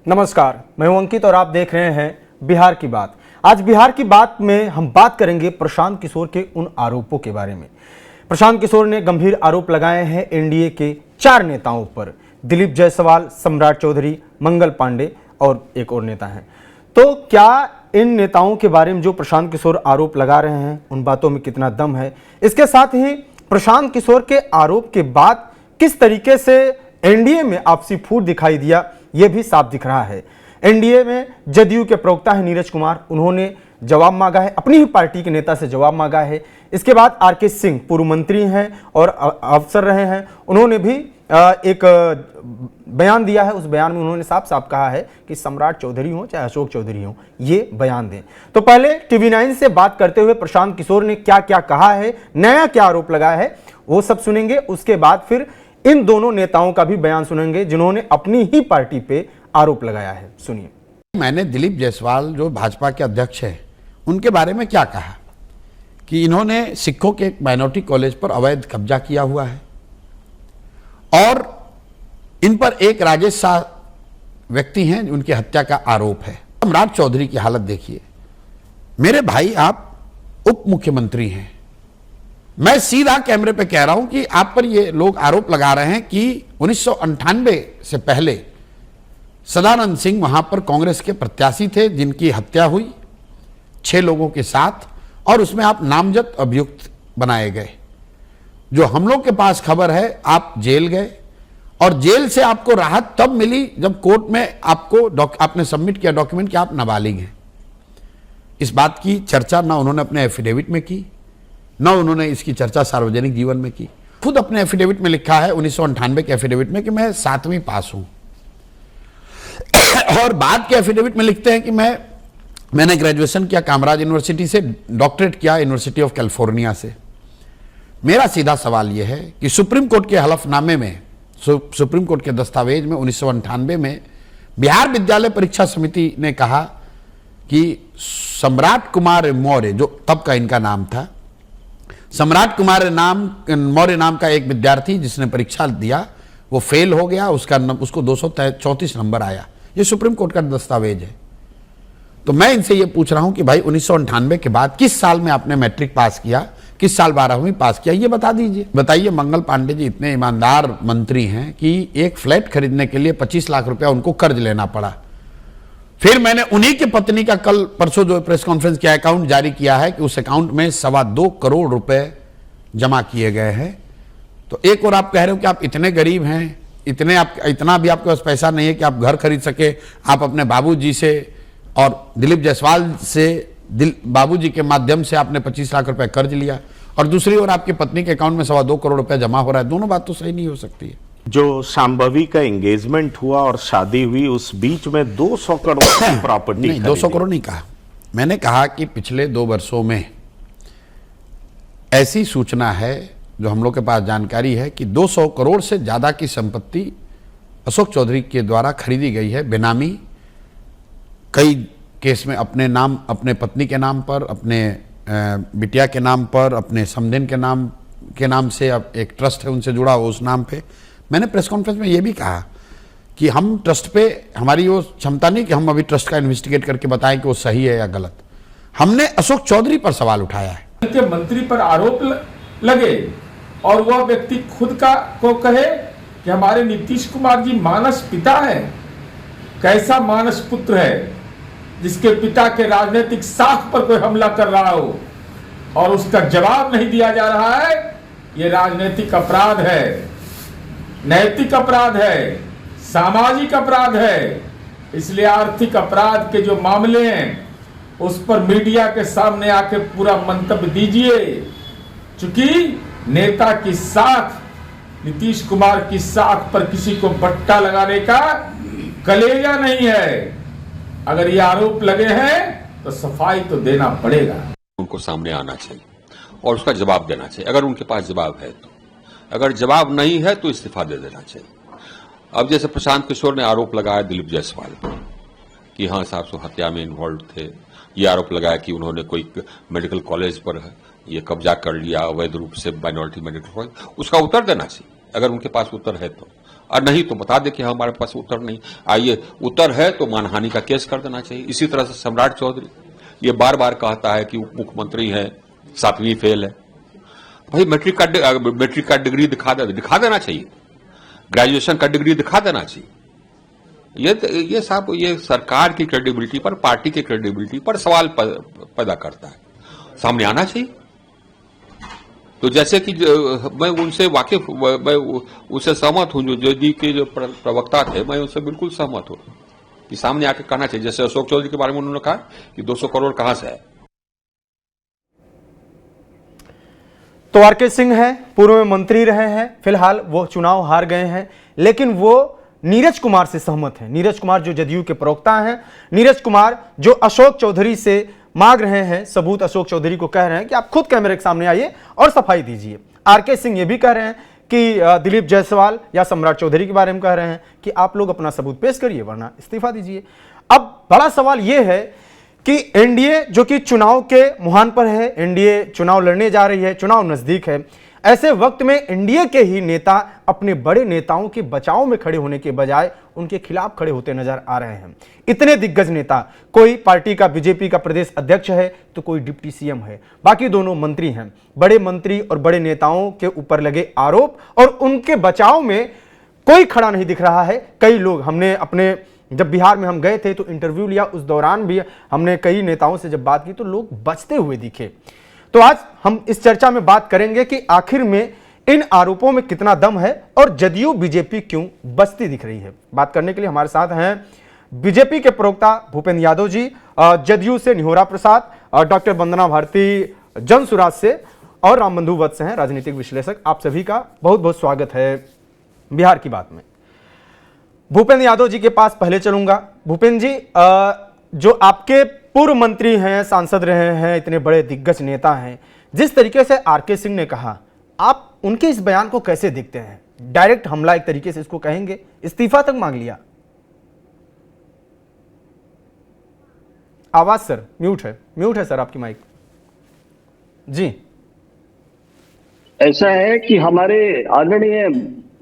नमस्कार, मैं हूं अंकित और आप देख रहे हैं बिहार की बात। आज बिहार की बात में हम बात करेंगे प्रशांत किशोर के उन आरोपों के बारे में। प्रशांत किशोर ने गंभीर आरोप लगाए हैं एनडीए के 4 नेताओं पर। दिलीप जायसवाल, सम्राट चौधरी, मंगल पांडे और एक और नेता हैं। तो क्या इन नेताओं के बारे में जो प्रशांत किशोर आरोप लगा रहे हैं उन बातों में कितना दम है? इसके साथ ही प्रशांत किशोर के आरोप के बाद किस तरीके से एनडीए में आपसी फूट दिखाई दिया, यह भी साफ दिख रहा है। एनडीए में जदयू के प्रवक्ता है नीरज कुमार, उन्होंने जवाब मांगा है, अपनी ही पार्टी के नेता से जवाब मांगा है। इसके बाद आरके सिंह, पूर्व मंत्री हैं और अफसर रहे हैं, उन्होंने भी एक बयान दिया है। उस बयान में उन्होंने साफ साफ कहा है कि सम्राट चौधरी हो चाहे अशोक चौधरी हो, ये बयान दें। तो पहले टीवी9 से बात करते हुए प्रशांत किशोर ने क्या क्या कहा है, नया क्या आरोप लगाया है, वो सब सुनेंगे। उसके बाद फिर इन दोनों नेताओं का भी बयान सुनेंगे जिन्होंने अपनी ही पार्टी पे आरोप लगाया है। सुनिए। मैंने दिलीप जायसवाल जो भाजपा के अध्यक्ष हैं उनके बारे में क्या कहा कि इन्होंने सिखों के एक माइनॉरिटी कॉलेज पर अवैध कब्जा किया हुआ है और इन पर एक राजेश शाह व्यक्ति हैं उनकी हत्या का आरोप है। सम्राट चौधरी की हालत देखिए। मेरे भाई, आप उप मुख्यमंत्री हैं, मैं सीधा कैमरे पे कह रहा हूं कि आप पर ये लोग आरोप लगा रहे हैं कि 1998 से पहले सदानंद सिंह वहां पर कांग्रेस के प्रत्याशी थे जिनकी हत्या हुई 6 लोगों के साथ, और उसमें आप नामजद अभियुक्त बनाए गए। जो हम लोग के पास खबर है, आप जेल गए और जेल से आपको राहत तब मिली जब कोर्ट में आपने सबमिट किया डॉक्यूमेंट कि आप नाबालिग हैं। इस बात की चर्चा ना उन्होंने अपने एफिडेविट में की, ना उन्होंने इसकी चर्चा सार्वजनिक जीवन में की। खुद अपने एफिडेविट में लिखा है 1998 के एफिडेविट में कि मैं 7वीं पास हूं और बाद के एफिडेविट में लिखते हैं कि मैंने ग्रेजुएशन किया कामराज यूनिवर्सिटी से, डॉक्टरेट किया यूनिवर्सिटी ऑफ कैलिफोर्निया से। मेरा सीधा सवाल यह है कि सुप्रीम कोर्ट के हलफनामे में, सुप्रीम कोर्ट के दस्तावेज में 1998 में बिहार विद्यालय परीक्षा समिति ने कहा कि सम्राट कुमार मौर्य, जो तब का इनका नाम था, सम्राट कुमार मौर्य नाम का एक विद्यार्थी जिसने परीक्षा दिया वो फेल हो गया, उसको 234 नंबर आया। ये सुप्रीम कोर्ट का दस्तावेज है। तो मैं इनसे ये पूछ रहा हूं कि भाई 1998 के बाद किस साल में आपने मैट्रिक पास किया, किस साल 12वीं पास किया, ये बता दीजिए। बताइए। मंगल पांडे जी इतने ईमानदार मंत्री हैं कि एक फ्लैट खरीदने के लिए 25 लाख रुपया उनको कर्ज लेना पड़ा। फिर मैंने उन्हीं की पत्नी का कल परसों जो प्रेस कॉन्फ्रेंस किया अकाउंट जारी किया है कि उस अकाउंट में 2.25 करोड़ रुपए जमा किए गए हैं। तो एक और आप कह रहे हो कि आप इतने गरीब हैं, इतना भी आपके पास पैसा नहीं है कि आप घर खरीद सके। आप अपने बाबूजी से और दिलीप जायसवाल से, बाबूजी के माध्यम से आपने 25 लाख रुपए कर्ज लिया और दूसरी ओर आपकी पत्नी के अकाउंट में 2.25 करोड़ रुपए जमा हो रहा है। दोनों बात तो सही नहीं हो सकती है। जो शांभवी का एंगेजमेंट हुआ और शादी हुई, उस बीच में 200 करोड़ की प्रॉपर्टी नहीं, 200 करोड़ नहीं कहा। मैंने कहा कि पिछले 2 वर्षों में ऐसी सूचना है जो हम लोग के पास जानकारी है कि 200 करोड़ से ज्यादा की संपत्ति अशोक चौधरी के द्वारा खरीदी गई है बेनामी। कई केस में अपने नाम, अपने पत्नी के नाम पर, अपने बिटिया के नाम पर, अपने समधिन के नाम से, अब एक ट्रस्ट है उनसे जुड़ा हो उस नाम पे। मैंने प्रेस कॉन्फ्रेंस में यह भी कहा कि हम ट्रस्ट पे, हमारी वो क्षमता नहीं कि हम अभी ट्रस्ट का इन्वेस्टिगेट करके बताएं कि वो सही है या गलत। हमने अशोक चौधरी पर सवाल उठाया है। के मंत्री पर आरोप लगे और वह व्यक्ति खुद को कहे कि हमारे नीतीश कुमार जी मानस पिता है। कैसा मानस पुत्र है जिसके पिता के राजनीतिक साख पर कोई हमला कर रहा हो और उसका जवाब नहीं दिया जा रहा है? यह राजनीतिक अपराध है, नैतिक अपराध है, सामाजिक अपराध है। इसलिए आर्थिक अपराध के जो मामले हैं उस पर मीडिया के सामने आके पूरा मंतव्य दीजिए। चूंकि नेता की साख, नीतीश कुमार की साख पर किसी को बट्टा लगाने का कलेजा नहीं है। अगर ये आरोप लगे हैं तो सफाई तो देना पड़ेगा। उनको सामने आना चाहिए और उसका जवाब देना चाहिए अगर उनके पास जवाब है तो। अगर जवाब नहीं है तो इस्तीफा दे देना चाहिए। अब जैसे प्रशांत किशोर ने आरोप लगाया दिलीप जायसवाल पर कि हाँ साहब सो हत्या में इन्वॉल्व थे, ये आरोप लगाया कि उन्होंने कोई मेडिकल कॉलेज पर ये कब्जा कर लिया अवैध रूप से, माइनॉरिटी मेडिकल कॉलेज, उसका उत्तर देना चाहिए अगर उनके पास उत्तर है तो। और नहीं तो बता दे कि हमारे पास उत्तर नहीं। आइए, उत्तर है तो मानहानि का केस कर देना चाहिए। इसी तरह से सम्राट चौधरी ये बार बार कहता है कि उप मुख्यमंत्री है, 7वीं फेल है। भाई मैट्रिक का डिग्री दिखा देना चाहिए, ग्रेजुएशन का डिग्री दिखा देना चाहिए। ये साहब ये सरकार की क्रेडिबिलिटी पर, पार्टी की क्रेडिबिलिटी पर सवाल पैदा करता है, सामने आना चाहिए। तो जैसे कि मैं उनसे वाकिफ, मैं उससे सहमत हूं, जो जेडी के जो प्रवक्ता थे, मैं उनसे बिल्कुल सहमत हूं कि सामने आकर कहना चाहिए। जैसे अशोक चौधरी के बारे में उन्होंने कहा कि 200 करोड़ कहां से है। तो आरके सिंह हैं, पूर्व में मंत्री रहे हैं, फिलहाल वो चुनाव हार गए हैं, लेकिन वो नीरज कुमार से सहमत हैं। नीरज कुमार जो जदयू के प्रवक्ता हैं, नीरज कुमार जो अशोक चौधरी से मांग रहे हैं सबूत, अशोक चौधरी को कह रहे हैं कि आप खुद कैमरे के सामने आइए और सफाई दीजिए। आरके सिंह ये भी कह रहे हैं कि दिलीप जायसवाल या सम्राट चौधरी के बारे में कह रहे हैं कि आप लोग अपना सबूत पेश करिए वरना इस्तीफा दीजिए। अब बड़ा सवाल यह है कि एनडीए जो कि चुनाव के मुहान पर है, एनडीए चुनाव लड़ने जा रही है, चुनाव नजदीक है, ऐसे वक्त में एनडीए के ही नेता अपने बड़े नेताओं के बचाव में खड़े होने के बजाय उनके खिलाफ खड़े होते नजर आ रहे हैं। इतने दिग्गज नेता, कोई पार्टी का बीजेपी का प्रदेश अध्यक्ष है तो कोई डिप्टी सीएम है, बाकी दोनों मंत्री हैं। बड़े मंत्री और बड़े नेताओं के ऊपर लगे आरोप और उनके बचाव में कोई खड़ा नहीं दिख रहा है। कई लोग, हमने अपने जब बिहार में हम गए थे तो इंटरव्यू लिया, उस दौरान भी हमने कई नेताओं से जब बात की तो लोग बचते हुए दिखे। तो आज हम इस चर्चा में बात करेंगे कि आखिर में इन आरोपों में कितना दम है और जदयू बीजेपी क्यों बचती दिख रही है। बात करने के लिए हमारे साथ हैं बीजेपी के प्रवक्ता भूपेंद्र यादव जी, जदयू से निहोरा प्रसाद, डॉक्टर वंदना भारती जनसुराज से, और रामबंधु वत्स हैं राजनीतिक विश्लेषक। आप सभी का बहुत बहुत स्वागत है बिहार की बात में। भूपेंद्र यादव जी के पास पहले चलूंगा। भूपेंद्र जी, जो आपके पूर्व मंत्री हैं, सांसद रहे हैं, इतने बड़े दिग्गज नेता हैं, जिस तरीके से आरके सिंह ने कहा, आप उनके इस बयान को कैसे देखते हैं? डायरेक्ट हमला एक तरीके से इसको कहेंगे, इस्तीफा तक मांग लिया। आवाज सर म्यूट है सर आपकी माइक जी। ऐसा है कि हमारे आदरणीय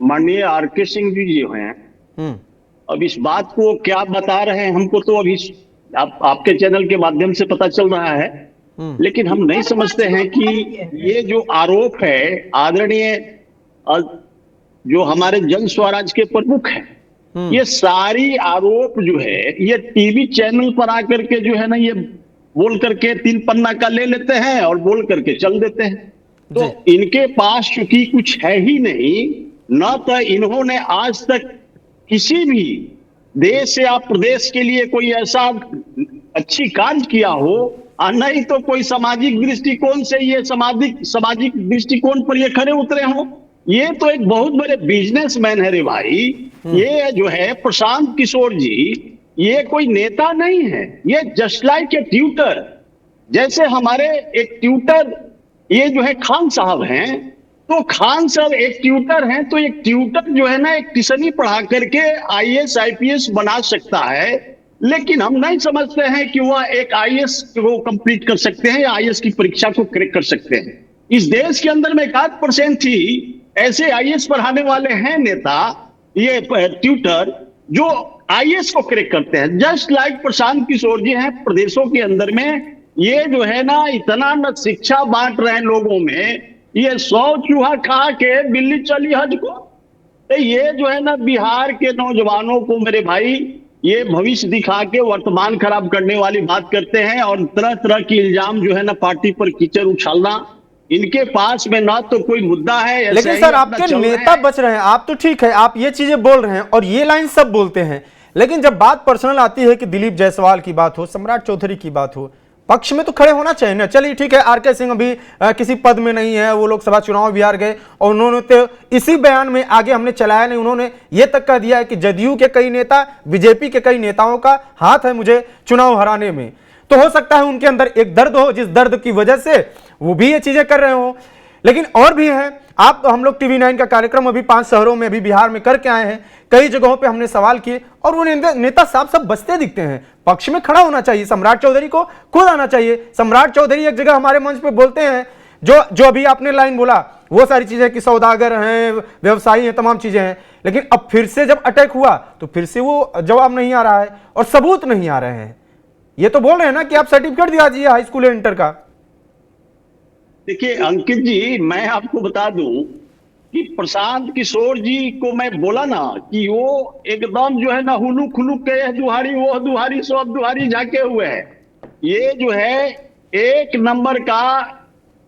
माननीय आरके सिंह जी जो हैं, अब इस बात को क्या बता रहे हैं हमको तो अभी आपके चैनल के माध्यम से पता चल रहा है, लेकिन हम नहीं समझते हैं कि ये जो आरोप है आदरणीय जो हमारे जन स्वराज के प्रमुख हैं, ये सारी आरोप जो है ये टीवी चैनल पर आकर के जो है ना, ये बोल करके 3 पन्ना का ले लेते हैं और बोल करके चल देते हैं। तो इनके पास चूंकि कुछ है ही नहीं, न तो इन्होंने आज तक किसी भी देश या प्रदेश के लिए कोई ऐसा अच्छी कार्य किया हो, और नहीं तो कोई सामाजिक दृष्टिकोण से ये सामाजिक दृष्टिकोण पर ये खड़े उतरे हों। ये तो एक बहुत बड़े बिजनेसमैन है रे भाई। ये जो है प्रशांत किशोर जी, ये कोई नेता नहीं है, ये जस्ट लाइक ए ट्यूटर। जैसे हमारे एक ट्यूटर ये जो है खान साहब हैं, तो खान साहब एक ट्यूटर हैं, तो एक ट्यूटर जो है ना एक ट्यूशनी पढ़ा करके आईएएस आईपीएस बना सकता है, लेकिन हम नहीं समझते हैं कि वह एक आईएएस को कंप्लीट कर सकते हैं या आईएएस की परीक्षा को क्रैक कर सकते हैं। इस देश के अंदर में 1% ही ऐसे आईएएस पढ़ाने वाले हैं नेता, ये ट्यूटर, जो आईएएस को क्रैक करते हैं। जस्ट लाइक प्रशांत किशोर जी हैं, प्रदेशों के अंदर में ये जो है ना इतना न शिक्षा बांट रहे हैं लोगों में, ये 100 चूहा खा के बिल्ली चली हज को। तो ये जो है ना बिहार के नौजवानों को मेरे भाई ये भविष्य दिखा के वर्तमान खराब करने वाली बात करते हैं, और तरह तरह की इल्जाम जो है ना पार्टी पर कीचड़ उछालना, इनके पास में ना तो कोई मुद्दा है। लेकिन सर आपके नेता बच रहे हैं, आप तो ठीक है, आप ये चीजें बोल रहे हैं और ये लाइन सब बोलते हैं, लेकिन जब बात पर्सनल आती है कि दिलीप जायसवाल की बात हो, सम्राट चौधरी की बात हो, पक्ष में तो खड़े होना चाहिए ना। चलिए ठीक है, आरके सिंह अभी किसी पद में नहीं है, वो लोकसभा चुनाव बिहार गए और उन्होंने तो इसी बयान में आगे हमने चलाया नहीं, उन्होंने ये तक कह दिया है कि जदयू के कई नेता, बीजेपी के कई नेताओं का हाथ है मुझे चुनाव हराने में। तो हो सकता है उनके अंदर एक दर्द हो, जिस दर्द की वजह से वो भी ये चीजें कर रहे हो। लेकिन और भी है, आप तो हम लोग TV9 का कार्यक्रम अभी 5 शहरों में अभी बिहार में करके आए हैं, कई जगहों पे हमने सवाल किए और वो नेता साफ सब बचते दिखते हैं। पक्ष में खड़ा होना चाहिए, सम्राट चौधरी को खुद आना चाहिए। सम्राट चौधरी एक जगह हमारे मंच पे बोलते हैं जो जो अभी आपने लाइन बोला वो सारी चीजें कि सौदागर हैं, व्यवसायी हैं, तमाम चीजें हैं, लेकिन अब फिर से जब अटैक हुआ तो फिर से वो जवाब नहीं आ रहा है और सबूत नहीं आ रहे हैं। ये तो बोल रहे हैं ना कि आप सर्टिफिकेट दिला दीजिए हाई स्कूल इंटर का। देखिए अंकित जी, मैं आपको बता दूं कि प्रशांत किशोर जी को मैं बोला ना कि वो एकदम जो है ना हुलू खुलू के दुहारी वो दुहारी सब दुहारी झाके हुए हैं। ये जो है एक नंबर का,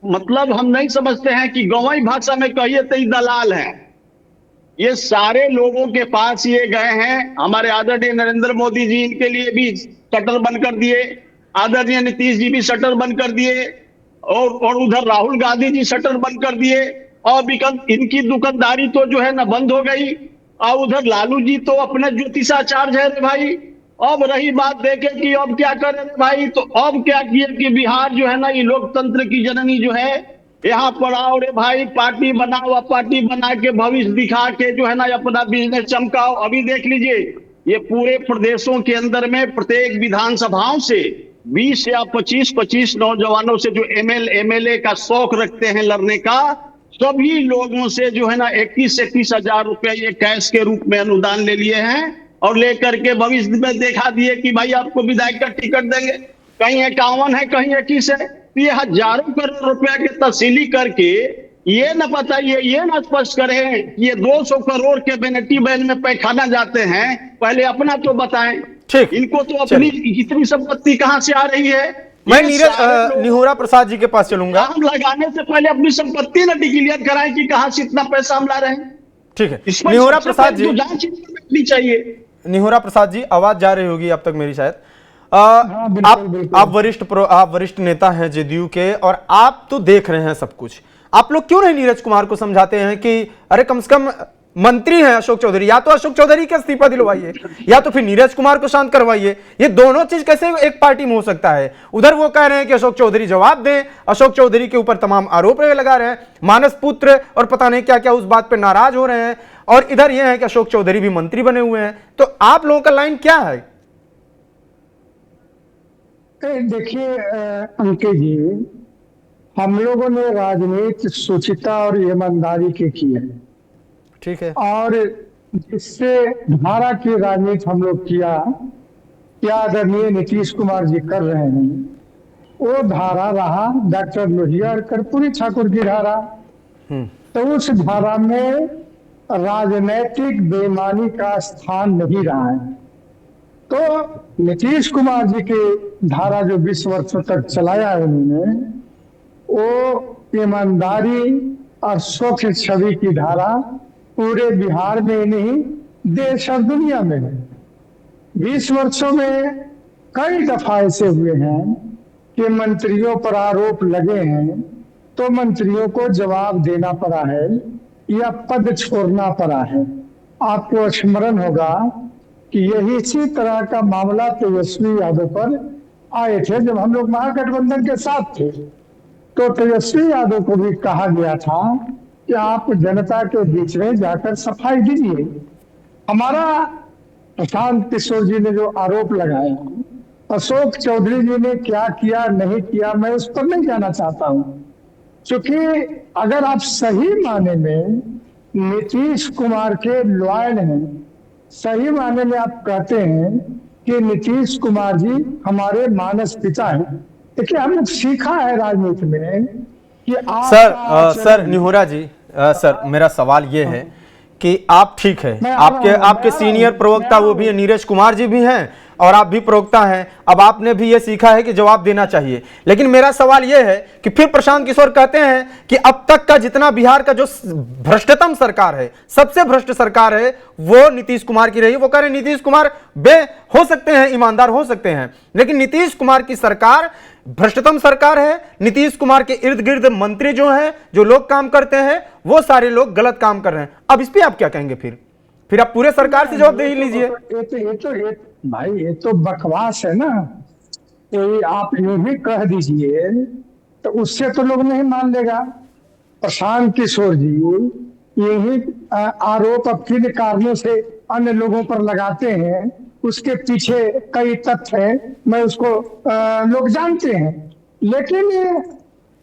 मतलब हम नहीं समझते हैं कि गंवाई भाषा में कहिए तो दलाल है। ये सारे लोगों के पास ये गए हैं। हमारे आदरणीय नरेंद्र मोदी जी इनके लिए भी शटर बंद कर दिए, आदरणीय नीतीश जी भी शटर बंद कर दिए, और उधर राहुल गांधी जी शटर बंद कर दिए, और इनकी दुकानदारी तो जो है ना बंद हो गई। और उधर लालू जी तो अपने ज्योतिषाचार्य है रे भाई। अब रही बात देखे कि अब क्या करे रे भाई, तो अब क्या किए कि बिहार जो है ना ये लोकतंत्र की जननी जो है, यहाँ पर आओ रे भाई, पार्टी बनाओ, पार्टी बना के भविष्य दिखा के जो है ना अपना बिजनेस चमकाओ। अभी देख लीजिए ये पूरे प्रदेशों के अंदर में प्रत्येक विधानसभाओं से 20 या 25 नौजवानों से जो एमएलए का शौक रखते हैं लड़ने का, सभी लोगों से जो है ना 21 हजार रुपए ये कैश के रूप में अनुदान ले लिए हैं और लेकर के भविष्य में देखा दिए कि भाई आपको विधायक का टिकट देंगे। कहीं 51 है, कहीं 21 है। तो ये हजारों करोड़ रुपया के तहसीली करके ये न बताइए, ये न स्पष्ट करें ये 200 करोड़ के बेनेटी बैन में पैखाना जाते हैं। पहले अपना तो बताएं। ठीक, इनको तो अपनी इतनी संपत्ति कहां से आ रही है? मैं नीरज निहोरा प्रसाद जी के पास चलूंगा। हम लगाने से पहले अपनी संपत्ति न डिक्लेयर कराएं कि कहां से इतना पैसा हम ला रहे हैं। ठीक है, निहोरा प्रसाद जी, जांच करनी चाहिए। निहोरा प्रसाद जी, आवाज जा रही होगी अब तक मेरी शायद। आप वरिष्ठ नेता हैं जेडीयू के और आप तो देख रहे हैं सब कुछ। आप लोग क्यों नहीं नीरज कुमार को समझाते हैं कि अरे कम से कम मंत्री हैं अशोक चौधरी, या तो अशोक चौधरी का इस्तीफा दिलवाइए या तो फिर नीरज कुमार को शांत करवाइए। ये दोनों चीज कैसे एक पार्टी में हो सकता है? उधर वो कह रहे हैं कि अशोक चौधरी जवाब दें, अशोक चौधरी के ऊपर तमाम आरोप लगा रहे हैं, मानस पुत्र और पता नहीं क्या क्या उस बात पर नाराज हो रहे हैं, और इधर यह है कि अशोक चौधरी भी मंत्री बने हुए हैं। तो आप लोगों का लाइन क्या है? देखिए अंकित जी, हम लोगों ने राजनीति शुचिता और ईमानदारी के की है, ठीक है, और जिससे धारा की राजनीति हम लोग किया, क्या आदरणीय नीतीश कुमार जी कर रहे हैं, वो धारा रहा डॉक्टर लोहिया और कर्पूरी ठाकुर की धारा। तो उस धारा में राजनैतिक बेईमानी का स्थान नहीं रहा है। तो नीतीश कुमार जी की धारा जो 20 वर्षों तक चलाया है उन्होंने, वो ईमानदारी और स्वच्छ छवि की धारा पूरे बिहार में नहीं देश और दुनिया में है। 20 वर्षों में कई दफा ऐसे हुए हैं कि मंत्रियों पर आरोप लगे हैं तो मंत्रियों को जवाब देना पड़ा है या पद छोड़ना पड़ा है। आपको स्मरण होगा कि यही इसी तरह का मामला तेजस्वी यादव पर आए थे जब हम लोग महागठबंधन के साथ थे। तो तेजस्वी यादव को भी कहा गया था कि आप जनता के बीच में जाकर सफाई दीजिए। हमारा प्रशांत किशोर जी ने जो आरोप लगाया, अशोक चौधरी जी ने क्या किया नहीं किया, मैं उस पर नहीं जाना चाहता हूं, क्योंकि अगर आप सही माने में नीतीश कुमार के लॉयल हैं, सही माने में आप कहते हैं कि नीतीश कुमार जी हमारे मानस पिता हैं। देखिए हमने सीखा है राजनीति में कि आप सर निहोरा जी, सर मेरा सवाल ये है कि आप ठीक है, आपके सीनियर प्रवक्ता वो भी है, नीरज कुमार जी भी हैं और आप भी प्रवक्ता हैं। अब आपने भी ये सीखा है कि जवाब देना चाहिए, लेकिन मेरा सवाल ये है कि फिर प्रशांत किशोर कहते हैं कि अब तक का जितना बिहार का जो भ्रष्टतम सरकार है, सबसे भ्रष्ट सरकार है, वो नीतीश कुमार की रही। वो कह रहे नीतीश कुमार हो सकते हैं, ईमानदार हो सकते हैं, लेकिन नीतीश कुमार की सरकार भ्रष्टतम सरकार है। नीतीश कुमार के इर्द गिर्द मंत्री जो हैं, जो लोग काम करते हैं, वो सारे लोग गलत काम कर रहे हैं। अब इस पे आप क्या कहेंगे? फिर आप पूरे सरकार से जवाब दे ही लीजिए। भाई ये तो बकवास है ना। तो आप यूं भी कह दीजिए तो उससे तो लोग नहीं मान लेगा। प्रशांत किशोर जी यही आरोप अब किन कारणों से अन्य लोगों पर लगाते हैं, उसके पीछे कई तथ्य हैं, मैं उसको लोग जानते हैं। लेकिन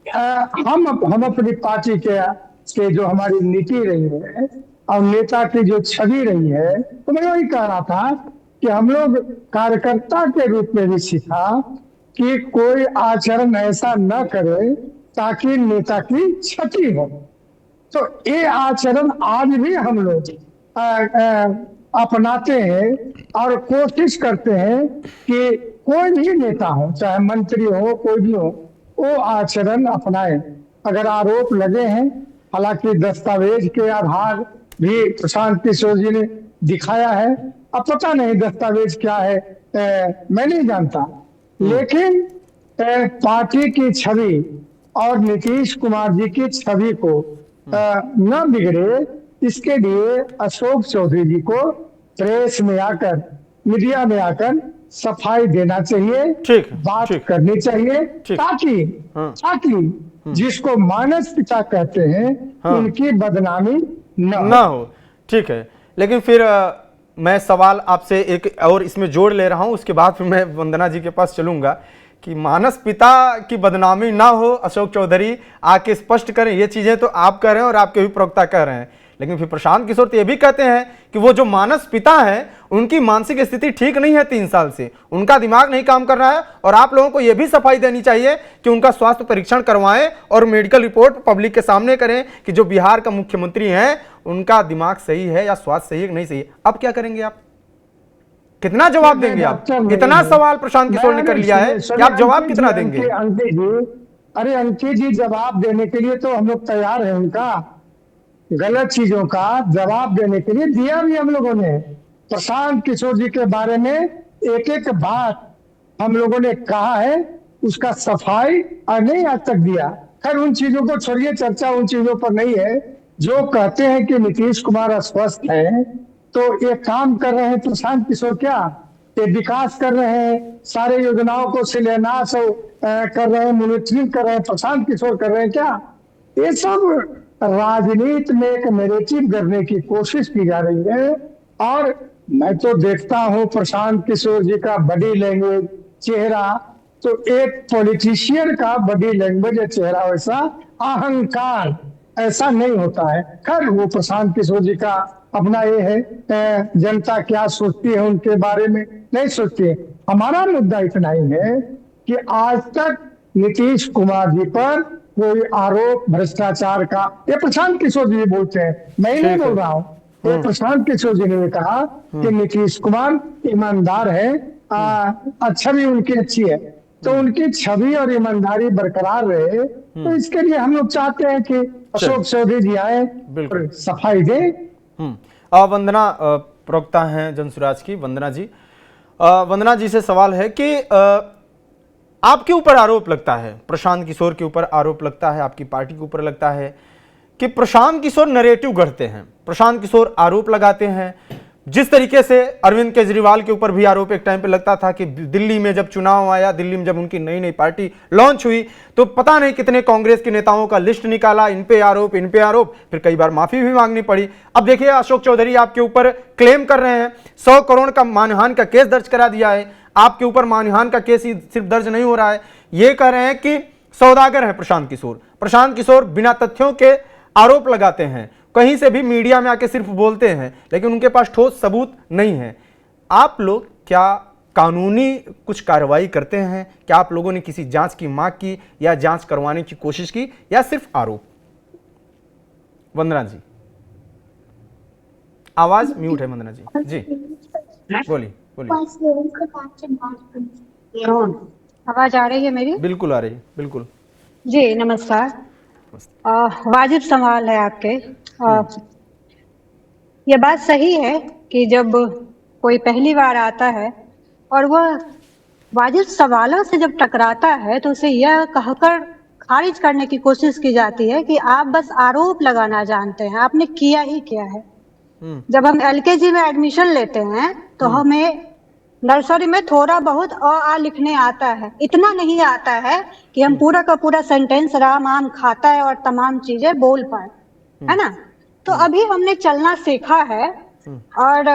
हम अपनी पार्टी के जो हमारी नीति रही है और नेता की जो छवि रही है, तो मैं वही कह रहा था कि हम लोग कार्यकर्ता के रूप में भी सीखा कि कोई आचरण ऐसा न करे ताकि नेता की क्षति हो। तो ये आचरण आज भी हम लोग अपनाते हैं और कोशिश करते हैं कि कोई भी नेता हो, चाहे मंत्री हो, कोई भी हो, वो आचरण अपनाए। अगर आरोप लगे हैं, हालांकि दस्तावेज के आधार भी प्रशांत किशोर जी ने दिखाया है, अब पता नहीं दस्तावेज क्या है, मैं नहीं जानता, लेकिन पार्टी की छवि और नीतीश कुमार जी की छवि को न बिगड़े, इसके लिए अशोक चौधरी जी को प्रेस में आकर, मीडिया में आकर सफाई देना चाहिए, बात करनी चाहिए, ताकि जिसको मानस पिता कहते हैं उनकी बदनामी न हो। ठीक है, लेकिन फिर मैं सवाल आपसे एक और इसमें जोड़ ले रहा हूं, उसके बाद फिर मैं वंदना जी के पास चलूंगा कि मानस पिता की बदनामी ना हो, अशोक चौधरी आके स्पष्ट करें। ये चीजें तो आप कह रहे हैं और आपके भी प्रवक्ता कह रहे हैं, लेकिन फिर प्रशांत किशोर तो ये भी कहते हैं कि वो जो मानस पिता है उनकी मानसिक स्थिति ठीक नहीं है, 3 साल से उनका दिमाग नहीं काम कर रहा है, और आप लोगों को यह भी सफाई देनी चाहिए कि उनका स्वास्थ्य परीक्षण करवाएं और मेडिकल रिपोर्ट पब्लिक के सामने करें कि जो बिहार का मुख्यमंत्री हैं उनका दिमाग सही है या स्वास्थ्य सही है कि नहीं सही है। अब क्या करेंगे आप? कितना जवाब देंगे आप? इतना सवाल प्रशांत किशोर ने कर लिया है कि आप जवाब कितना देंगे? अरे अंकित जी, जवाब देने के लिए तो हम लोग तैयार हैं, उनका गलत चीजों का जवाब देने के लिए दिया भी हम लोगों ने। प्रशांत किशोर जी के बारे में एक एक बात हम लोगों ने कहा है, उसका सफाई नहीं आज तक दिया। खैर उन चीजों को छोड़िए, चर्चा उन चीजों पर नहीं है। जो कहते हैं कि नीतीश कुमार अस्वस्थ है, तो ये काम कर रहे हैं प्रशांत किशोर क्या? ये विकास कर रहे हैं, सारे योजनाओं को शिलान्यास कर रहे हैं, मॉनिटरिंग कर रहे हैं, प्रशांत किशोर कर रहे हैं क्या? ये सब राजनीति में एक नैरेटिव करने की कोशिश की जा रही है। और मैं तो देखता हूं प्रशांत किशोर जी का बॉडी लैंग्वेज, चेहरा, तो एक पॉलिटिशियन का बॉडी लैंग्वेज या चेहरा वैसा अहंकार ऐसा नहीं होता है। खैर वो प्रशांत किशोर जी का अपना ये है, जनता क्या सोचती है उनके बारे में नहीं सोचती है। हमारा मुद्दा इतना ही है कि आज तक नीतीश कुमार जी पर कोई आरोप भ्रष्टाचार का, ये प्रशांत किशोर जी बोलते हैं, मैं नहीं बोल रहा हूँ, ये प्रशांत किशोर जी ने कहा कि नीतीश कुमार ईमानदार है, छवि उनकी अच्छी है, तो उनकी छवि और ईमानदारी बरकरार रहे, तो इसके लिए हम लोग चाहते हैं कि अशोक चौधरी जी आए और सफाई दे। वंदना प्रवक्ता हैं जनसुराज की, वंदना जी, वंदना जी से सवाल है कि आपके ऊपर आरोप लगता है, प्रशांत किशोर के ऊपर आरोप लगता है, आपकी पार्टी के ऊपर लगता है कि प्रशांत किशोर नैरेटिव गढ़ते हैं, प्रशांत किशोर आरोप लगाते हैं। जिस तरीके से अरविंद केजरीवाल के ऊपर भी आरोप एक टाइम पे लगता था कि दिल्ली में जब चुनाव आया, दिल्ली में जब उनकी नई नई पार्टी लॉन्च हुई, तो पता नहीं कितने कांग्रेस के नेताओं का लिस्ट निकाला, इन पे आरोप, फिर कई बार माफी भी मांगनी पड़ी। अब देखिए अशोक चौधरी आपके ऊपर क्लेम कर रहे हैं 100 करोड़ का मानहानि का केस दर्ज करा दिया है। आपके ऊपर मानहानि का केस ही सिर्फ दर्ज नहीं हो रहा है, ये कह रहे हैं कि सौदागर है प्रशांत किशोर। प्रशांत किशोर बिना तथ्यों के आरोप लगाते हैं, कहीं से भी मीडिया में आके सिर्फ बोलते हैं, लेकिन उनके पास ठोस सबूत नहीं है। आप लोग क्या कानूनी कुछ कार्रवाई करते हैं? क्या आप लोगों ने किसी जांच की मांग की या जांच करवाने की कोशिश की, या सिर्फ आरोप? वंदना जी, आवाज म्यूट है वंदना जी। जी बोलिए बोलिए। आवाज आ रही है मेरी? बिल्कुल आ रही है, बिल्कुल जी। नमस्कार। वाजिब सवाल है आपके। ये बात सही है कि जब कोई पहली बार आता है और वह वाजिब सवालों से जब टकराता है, तो उसे यह कहकर खारिज करने की कोशिश की जाती है कि आप बस आरोप लगाना जानते हैं, आपने किया ही क्या है। जब हम LKG में एडमिशन लेते हैं तो हमें नर्सरी में थोड़ा बहुत अ आ लिखने आता है, इतना नहीं आता है कि हम पूरा का पूरा सेंटेंस राम आम खाता है और तमाम चीजें बोल पाए, है ना। तो अभी हमने चलना सीखा है, और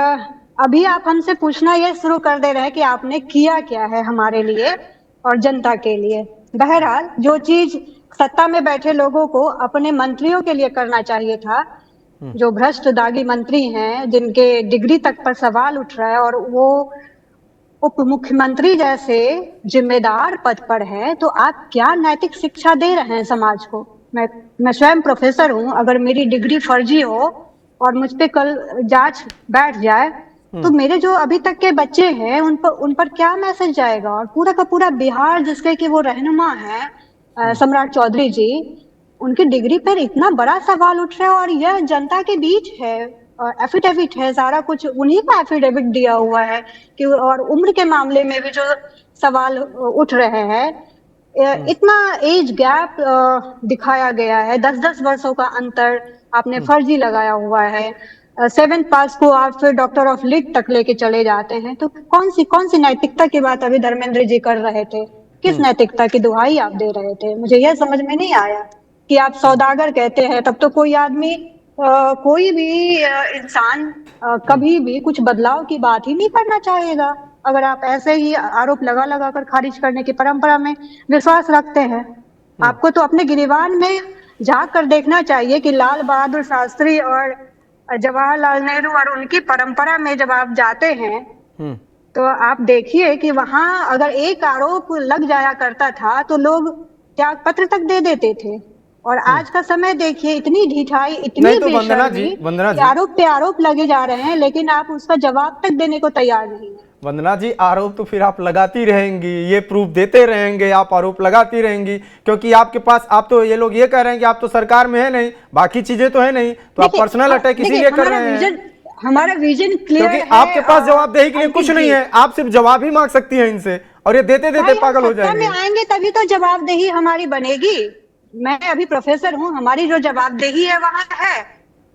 अभी आप हमसे पूछना ये शुरू कर दे रहे हैं कि आपने किया क्या है हमारे लिए और जनता के लिए। बहरहाल जो चीज सत्ता में बैठे लोगों को अपने मंत्रियों के लिए करना चाहिए था। जो भ्रष्ट दागी मंत्री हैं, जिनके डिग्री तक पर सवाल उठ रहा है, और वो उप मुख्यमंत्री जैसे जिम्मेदार पद पर है, तो आप क्या नैतिक शिक्षा दे रहे हैं समाज को? मैं स्वयं प्रोफेसर हूं, अगर मेरी डिग्री फर्जी हो और मुझ पे कल जांच बैठ जाए तो मेरे जो अभी तक के बच्चे हैं उन पर क्या मैसेज जाएगा? और पूरा का पूरा बिहार, जिसके कि वो रहनुमा है सम्राट चौधरी जी, उनकी डिग्री पर इतना बड़ा सवाल उठ रहा है, और यह जनता के बीच है। एफिडेविट है, सारा कुछ उन्हीं का एफिडेविट दिया हुआ है कि, और उम्र के मामले में भी जो सवाल उठ रहे हैं, इतना एज गैप दिखाया गया है, 10-10 वर्षों का अंतर आपने फर्जी लगाया हुआ है। 7th पास को आप फिर डॉक्टर ऑफ लीग तक लेके चले जाते हैं, तो कौन सी नैतिकता की बात अभी धर्मेंद्र जी कर रहे थे? किस नैतिकता की दुहाई आप दे रहे थे? मुझे यह समझ में नहीं आया कि आप सौदागर कहते हैं, तब तो कोई आदमी कोई भी इंसान कभी भी कुछ बदलाव की बात ही नहीं करना चाहेगा, अगर आप ऐसे ही आरोप लगा कर खारिज करने की परंपरा में विश्वास रखते हैं। आपको तो अपने गिरिबान में झांक कर देखना चाहिए कि लाल बहादुर शास्त्री और जवाहरलाल नेहरू और उनकी परंपरा में जब आप जाते हैं तो आप देखिए कि वहां अगर एक आरोप लग जाया करता था तो लोग त्याग पत्र तक दे देते थे, और आज का समय देखिए, इतनी ढिठाई, इतनी तो वंदना जी आरोप पे आरोप लगे जा रहे हैं, लेकिन आप उसका जवाब तक देने को तैयार नहीं है। वंदना जी, आरोप तो फिर आप लगाती रहेंगी, ये प्रूफ देते रहेंगे, आप आरोप लगाती रहेंगी, क्योंकि आपके पास, आप तो, ये लोग ये कह रहे हैं कि आप तो सरकार में है नहीं, बाकी चीजें तो है नहीं, तो आप पर्सनल अटैक इसीलिए कर रहे हैं। हमारा विजन क्लियर है, क्योंकि आपके पास जवाबदेही के लिए कुछ नहीं है, आप सिर्फ जवाब ही मांग सकती हैं इनसे, और ये देते देते पागल हो जाएंगे। आएंगे तभी तो जवाबदेही हमारी बनेगी। मैं अभी प्रोफेसर हूं, हमारी जो जवाबदेही है वहां है,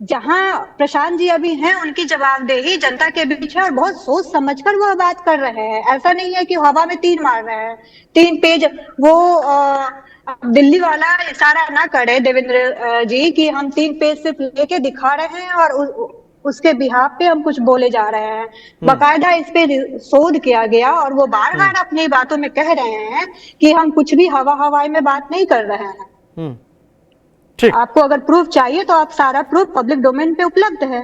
जहां प्रशांत जी अभी हैं, उनकी जवाबदेही जनता के बीच है, और बहुत सोच समझकर वह बात कर रहे हैं। ऐसा नहीं है कि हवा में तीर मार रहे हैं। 3 पेज वो दिल्ली वाला इशारा ना करे देवेंद्र जी कि हम 3 पेज सिर्फ लेके दिखा रहे हैं और उसके बिहाफ पे हम कुछ बोले जा रहे हैं। बाकायदा इस पे शोध किया गया, और वो बार बार अपनी बातों में कह रहे हैं कि हम कुछ भी हवाई में बात नहीं कर रहे हैं। ठीक, आपको अगर प्रूफ चाहिए तो आप सारा प्रूफ पब्लिक डोमेन पे उपलब्ध है।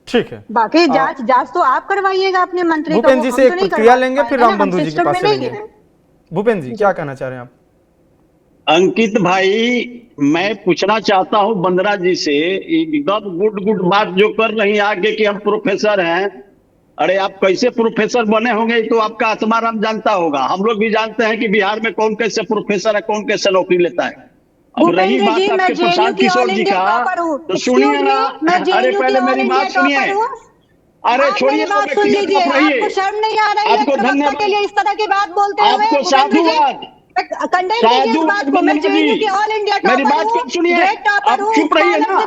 ठीक है, बाकी जांच तो आप करवाइएगा अपने मंत्री। भूपेंद्र जी से एक प्रतिक्रिया लेंगे, फिर राम बंधु जी के पास चलेंगे। भूपेंद्र जी, क्या कहना चाह रहे हैं आप? अंकित भाई, मैं पूछना चाहता हूं वंदना जी से, एकदम गुड बात जो कर रही आगे कि हम प्रोफेसर हैं। अरे आप कैसे प्रोफेसर बने होंगे तो आपका आत्माराम जानता होगा, हम लोग भी जानते हैं कि बिहार में कौन कैसे प्रोफेसर है, कौन कैसे नौकरी लेता है। अब रही बात आपके प्रशांत किशोर जी का, तो सुनिए ना, अरे पहले मेरी बात सुनिए। अरे छोड़िए, सुन लीजिए, आपको शर्म नहीं आ रही है आपको धन्यवाद के लिए इस तरह की बात बोलते हुए? आपको साधुवाद, मेरी बात को सुनिए, आप चुप रहिए ना।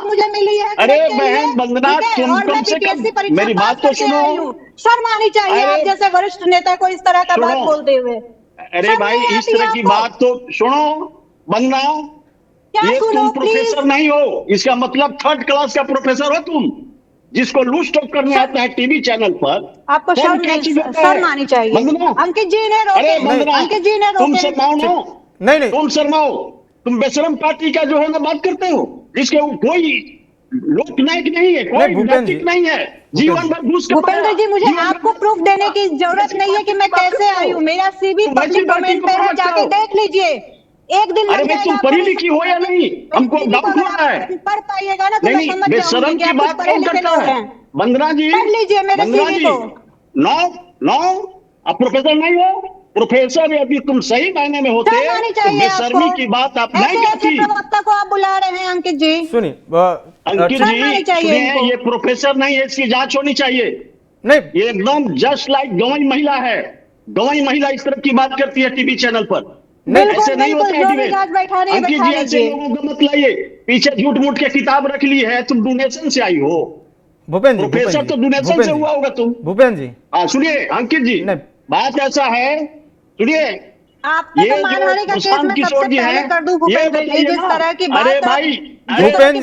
अरे बहन वंदना, तुम कम से कम मेरी बात तो सुनो। शर्म आनी चाहिए आप जैसे वरिष्ठ नेता को इस तरह का बात बोलते हुए। अरे भाई, इस तरह की बात तो सुनो वंदना, ये तुम प्रोफेसर नहीं हो, इसका मतलब 3rd क्लास का प्रोफेसर हो तुम, जिसको लूज टॉक करने आता है टीवी चैनल पर। आपको शर्म आनी चाहिए। अंकित जी ने रोके, अंकित जी ने रोके। तुम शर्माओ ना, नहीं, तुम शर्माओ, तुम बेशरम पार्टी का जो है ना बात करते हो, जिसके कोई लोकनायक नहीं है, कोई नैतिक नहीं है, जीवन भर घूस। भूपेंद्र जी, मुझे आपको प्रूफ देने की जरूरत नहीं है कि मैं कैसे आई हूँ, मेरा सीवी पब्लिक डोमेन पे है, जाके देख लीजिए। एक दिन अरे भाई, तुम पढ़ी लिखी हो या नहीं, हमको डाउट हो रहा है। पढ़ पाइएगा ना तो नहीं, बेशरम की बात कौन करता है? वंदना जी, पढ़ लीजिए मेरे सीवी को। नो, आप प्रोफेसर नहीं हो। प्रोफेसर यदि तुम सही मायने में होते तो बेशर्मी की बात आप नहीं करती। प्रवक्ता को आप बुला रहे हैं अंकित जी। सुनिए अंकित जी, सुनिए, ये प्रोफेसर नहीं है, इसकी जांच होनी चाहिए। नहीं, ये एकदम जस्ट लाइक गंवई महिला है। गंवई महिला इस तरह की बात करती है टीवी चैनल पर। ऐसे नहीं होता है डिबेट। अंकित जी, ऐसे लोगों को मत लाइए, पीछे झूठ मूठ के किताब रख ली है, तुम डोनेशन से आई हो। भूपेंद्र जी, प्रोफेसर तो डोनेशन से हुआ होगा तुम। भूपेंद्र जी, हाँ सुनिए अंकित जी, बात ऐसा है, सुनिए, ये जो प्रशांत किशोर जी हैं, ये बताइए ना। अरे भाई, भूपेंद्र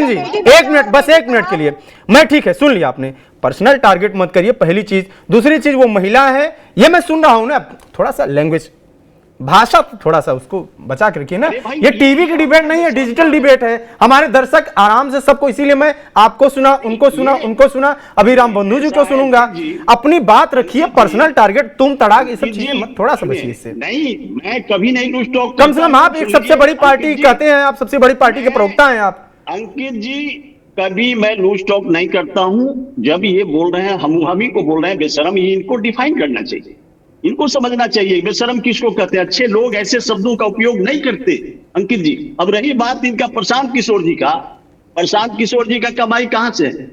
जी, एक मिनट, बस 1 मिनट के लिए। मैं, ठीक है, सुन लिया आपने, पर्सनल टारगेट मत करिए, पहली चीज। दूसरी चीज, वो महिला है, ये मैं सुन रहा हूं ना, थोड़ा सा लैंग्वेज भाषा थोड़ा सा उसको बचा के रखिए ना। अरे भाई, ये टीवी की डिबेट नहीं है, डिजिटल डिबेट है। हमारे दर्शक आराम से सबको, इसीलिए मैं आपको सुना, उनको सुना, उनको सुना, अभी राम बंधु जी को सुनूंगा। अपनी बात रखिए, पर्सनल टारगेट तुम तड़ाक ये सब चीजें मत, थोड़ा सा बचिए इससे। नहीं, मैं कभी नहीं लूज टॉक। कम से कम आप एक सबसे बड़ी पार्टी कहते हैं, आप सबसे बड़ी पार्टी के प्रवक्ता हैं आप। अंकित जी, कभी मैं लूज टॉक नहीं करता हूं। जब ये बोल रहे हैं, हम ही को बोल रहे हैं बेशरम, ये इनको डिफाइन करना चाहिए, इनको समझना चाहिए बेशरम किसको कहते हैं। अच्छे लोग ऐसे शब्दों का उपयोग नहीं करते अंकित जी। अब रही बात इनका प्रशांत किशोर जी का, प्रशांत किशोर जी का कमाई कहां से है?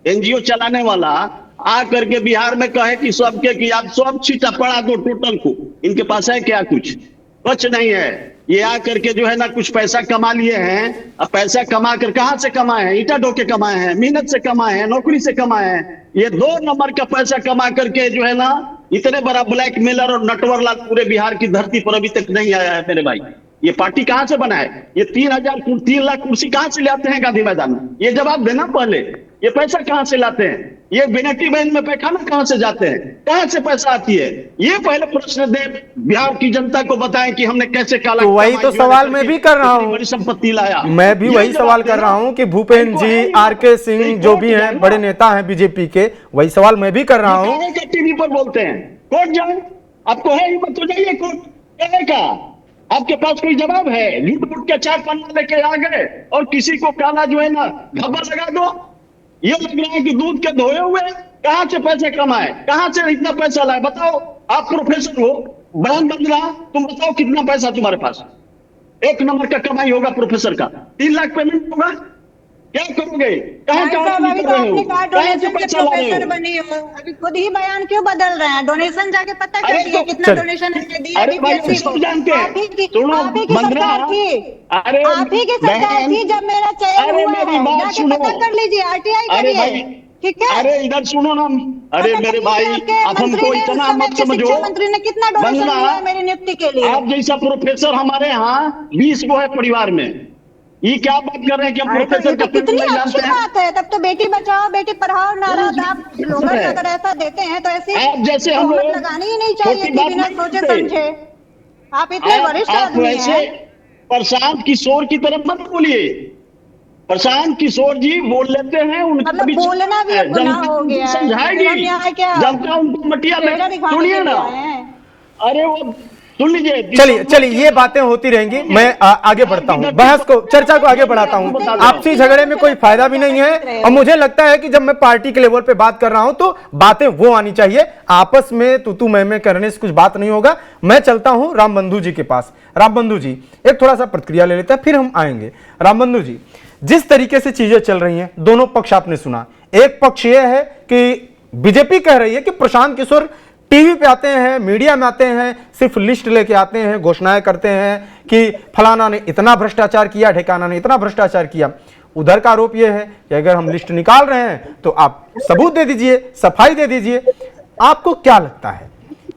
एनजीओ चलाने वाला आ करके बिहार में कहे कि सबके कि आप सब छीटा पड़ा दो टोटल को, इनके पास है क्या? कुछ नहीं है। ये आकर के जो है ना कुछ पैसा कमा लिए हैं। अब पैसा कमा कर कहां से कमाए हैं? ईटा ढो के कमाए हैं, मेहनत से कमाए हैं, नौकरी से कमाए हैं। ये 2 नंबर का पैसा कमा करके जो है ना इतने बड़ा ब्लैकमेलर और नटवरलाल पूरे बिहार की धरती पर अभी तक नहीं आया है मेरे भाई। ये पार्टी कहां से बना है? ये 3 लाख कुर्सी कहां से लाते हैं गांधी मैदान में? ये जवाब देना पहले। ये पैसा कहां से लाते हैं? ये बेनेटी बैंक में पैखाना कहां से जाते हैं? कहां से पैसा आती है? ये पहले प्रश्न दे, बिहार की जनता को बताएं कि हमने कैसे काला तो वही तो सवाल मैं भी कर रहा हूं, बड़ी संपत्ति लाया। मैं भी वही सवाल कर रहा हूं कि भूपेंद्र जी, आरके सिंह जो भी हैं, बड़े नेता हैं बीजेपी के, वही सवाल मैं भी कर रहा हूं। टीवी पर बोलते हैं कोर्ट जाए, आपको है हिम्मत तो जाइए कोर्ट, कहने का आपके पास कोई जवाब है? झूठ मूठ के 4 पन्ना लेके आ गए और किसी को काला जो है ना धब्बा लगा दो। ये लग रहा है कि दूध के धोए हुए। कहां से पैसे कमाए? कहां से इतना पैसा लाए? बताओ। आप प्रोफेसर हो, बयान बन रहा, तुम बताओ कितना पैसा तुम्हारे पास? 1 नंबर का कमाई होगा प्रोफेसर का, 3 लाख पेमेंट होगा। क्या करोगे? कहां अभी तो कहां से पैसा ला रहे हो? बनी हो, अभी खुद ही बयान क्यों बदल रहे हैं? डोनेशन जाके पता अरे करिए तो कितना डोनेशन है दिया। अरे भाई सब जानते हैं। सुनो, आप ही की सरकार थी, अरे आप ही की सरकार थी जब मेरा चयन अरे हुआ मेरी है। बात जाके सुनो। पता कर लीजिए, आरटीआई अरे करिए, भाई, ठीक है? अरे इधर सुनो ना। अरे मेरे भाई, आप हमको इतना मत समझो। शिक्षा मंत्री ने कितना डोनेशन वंदना, दिया है मेरी नियुक्ति के लिए? आप जैसा प्रोफेसर हमारे यहाँ 20 को है परिवार में। ये क्या बात कर रहे हैं कि हम अरे तो प्रोफेसर ये तो का कितनी नहीं अच्छी जानते हैं? बात है। तब तो बेटी बचाओ बेटी पढ़ाओ नारा आप स्लोगन अगर ऐसा देते हैं तो ऐसी आप जैसे हम तोहमत लोग लगानी ही नहीं चाहिए छोटी थी बात बिना नहीं सोचे करते। समझे। आप इतने वरिष्ठ आप आदमी वैसे हैं। प्रशांत किशोर की तरफ मत बोलिए। प्रशांत किशोर जी बोल लेते हैं, उनका मतलब भी बोलना भी अब गुनाह हो गया है। समझाएगी यहाँ क्या जनता, उनको मटिया में चेहरा दिखाने सुनिए के लिए ना। आए हैं। अरे वो सुन लीजिए। चलिए ये बातें होती रहेंगी। मैं आगे बढ़ता हूं, बहस को, चर्चा को आगे बढ़ाता हूं। आपसी झगड़े में कोई फायदा भी नहीं है और मुझे लगता है कि जब मैं पार्टी के लेवल पे बात कर रहा हूं तो बातें वो आनी चाहिए। आपस में तू मैं करने से कुछ बात नहीं होगा। मैं चलता हूं राम बंधु जी के पास। राम बंधु जी, एक थोड़ा सा प्रतिक्रिया ले लेते हैं, फिर हम आएंगे। राम बंधु जी, जिस तरीके से चीजें चल रही हैं, दोनों पक्ष आपने सुना। एक पक्ष यह है कि बीजेपी कह रही है कि प्रशांत किशोर टीवी पे आते हैं, मीडिया में आते हैं, सिर्फ लिस्ट लेके आते हैं, घोषणाएं करते हैं कि फलाना ने इतना भ्रष्टाचार किया, ढेकाना ने इतना भ्रष्टाचार किया। उधर का आरोप यह है कि अगर हम लिस्ट निकाल रहे हैं तो आप सबूत दे दीजिए, सफाई दे दीजिए। आपको क्या लगता है,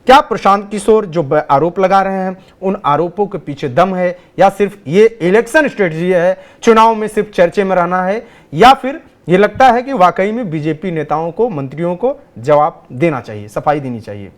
क्या प्रशांत किशोर जो आरोप लगा रहे हैं उन आरोपों के पीछे दम है, या सिर्फ ये इलेक्शन स्ट्रेटजी है, चुनाव में सिर्फ चर्चे में रहना है, या फिर ये लगता है कि वाकई में बीजेपी नेताओं को, मंत्रियों को जवाब देना चाहिए, सफाई देनी चाहिए?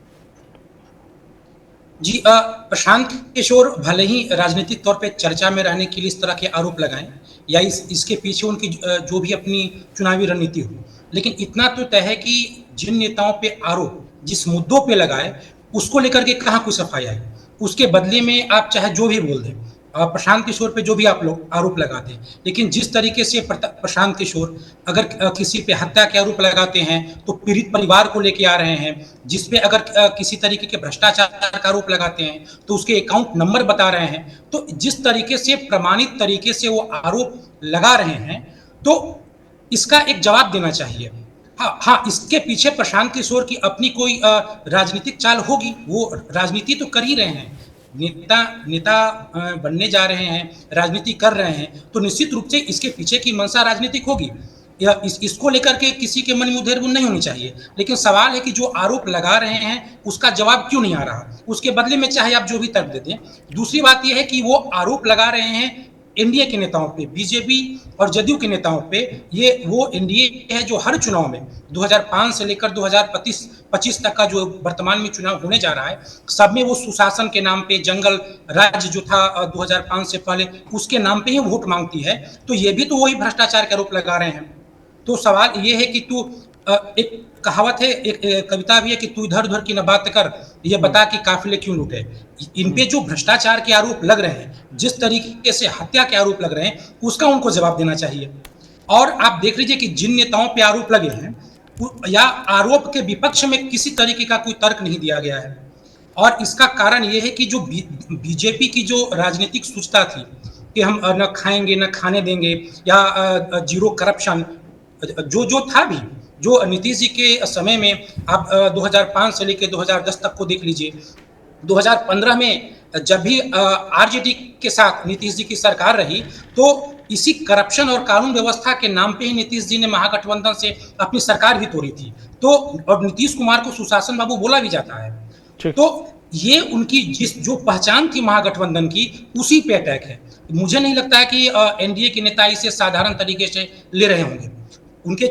जी, प्रशांत किशोर भले ही राजनीतिक तौर पे चर्चा में रहने के लिए इस तरह के आरोप लगाएं या इसके पीछे उनकी जो भी अपनी चुनावी रणनीति हो, लेकिन इतना तो तय है कि जिन नेताओं पे आरोप जिस मुद्दों पे लगाए उसको लेकर के कहाँ कोई सफाई आई। उसके बदले में आप चाहे जो भी बोल दें, प्रशांत किशोर पे जो भी आप लोग आरोप लगाते हैं, लेकिन जिस तरीके से प्रशांत किशोर अगर किसी पे हत्या के आरोप लगाते हैं तो पीड़ित परिवार को लेके आ रहे हैं, जिसपे अगर किसी तरीके के भ्रष्टाचार का आरोप लगाते हैं तो उसके अकाउंट नंबर बता रहे हैं, तो जिस तरीके से प्रमाणित तरीके से वो आरोप लगा रहे हैं तो इसका एक जवाब देना चाहिए। हाँ, इसके पीछे प्रशांत किशोर की अपनी कोई राजनीतिक चाल होगी, वो राजनीति तो कर ही रहे हैं, नेता बनने जा रहे हैं, राजनीति कर रहे हैं, तो निश्चित रूप से इसके पीछे की मंशा राजनीतिक होगी। इसको लेकर के किसी के मन में उधेड़-बुन नहीं होनी चाहिए, लेकिन सवाल है कि जो आरोप लगा रहे हैं उसका जवाब क्यों नहीं आ रहा, उसके बदले में चाहे आप जो भी तर्क दे दें। दूसरी बात यह है कि वो आरोप लगा रहे हैं एनडीए के नेताओं पे, बीजेपी और जदयू के नेताओं पे, ये वो एनडीए है जो हर चुनाव में 2005 से लेकर 2025 तक का जो वर्तमान में चुनाव होने जा रहा है, सब में वो सुशासन के नाम पे, जंगल राज्य जो था 2005 से पहले, उसके नाम पे ही वोट मांगती है। तो ये भी तो वही भ्रष्टाचार के आरोप लगा रहे हैं। तो सवाल ये है कि तू एक कहावत है, एक कविता भी है कि तू इधर उधर की न बात कर, ये बता कि काफिले क्यों लूटे। इन पे जो भ्रष्टाचार के आरोप लग रहे हैं, जिस तरीके से हत्या के आरोप लग रहे हैं, उसका उनको जवाब देना चाहिए। और आप देख लीजिए कि जिन नेताओं पे आरोप लगे हैं या आरोप के विपक्ष में किसी तरीके का कोई तर्क नहीं दिया गया है। और इसका कारण यह है कि जो बीजेपी की जो राजनीतिक सूचना थी कि हम न खाएंगे न खाने देंगे या जीरो करप्शन, जो था भी, जो नीतीश जी के समय में आप 2005 से लेकर 2010 तक को देख लीजिए। 2015 में जब भी आरजेडी के साथ नीतीश जी की सरकार रही, तो इसी करप्शन और कानून व्यवस्था के नाम पे ही नीतीश जी ने महागठबंधन से अपनी सरकार भी तोड़ी थी। तो और नीतीश कुमार को सुशासन बाबू बोला भी जाता है। तो ये उनकी जो पहचान थी महागठबंधन की, उसी पे अटैक है। मुझे नहीं लगता है कि एनडीए के नेता इसे साधारण तरीके से ले रहे होंगे। उनके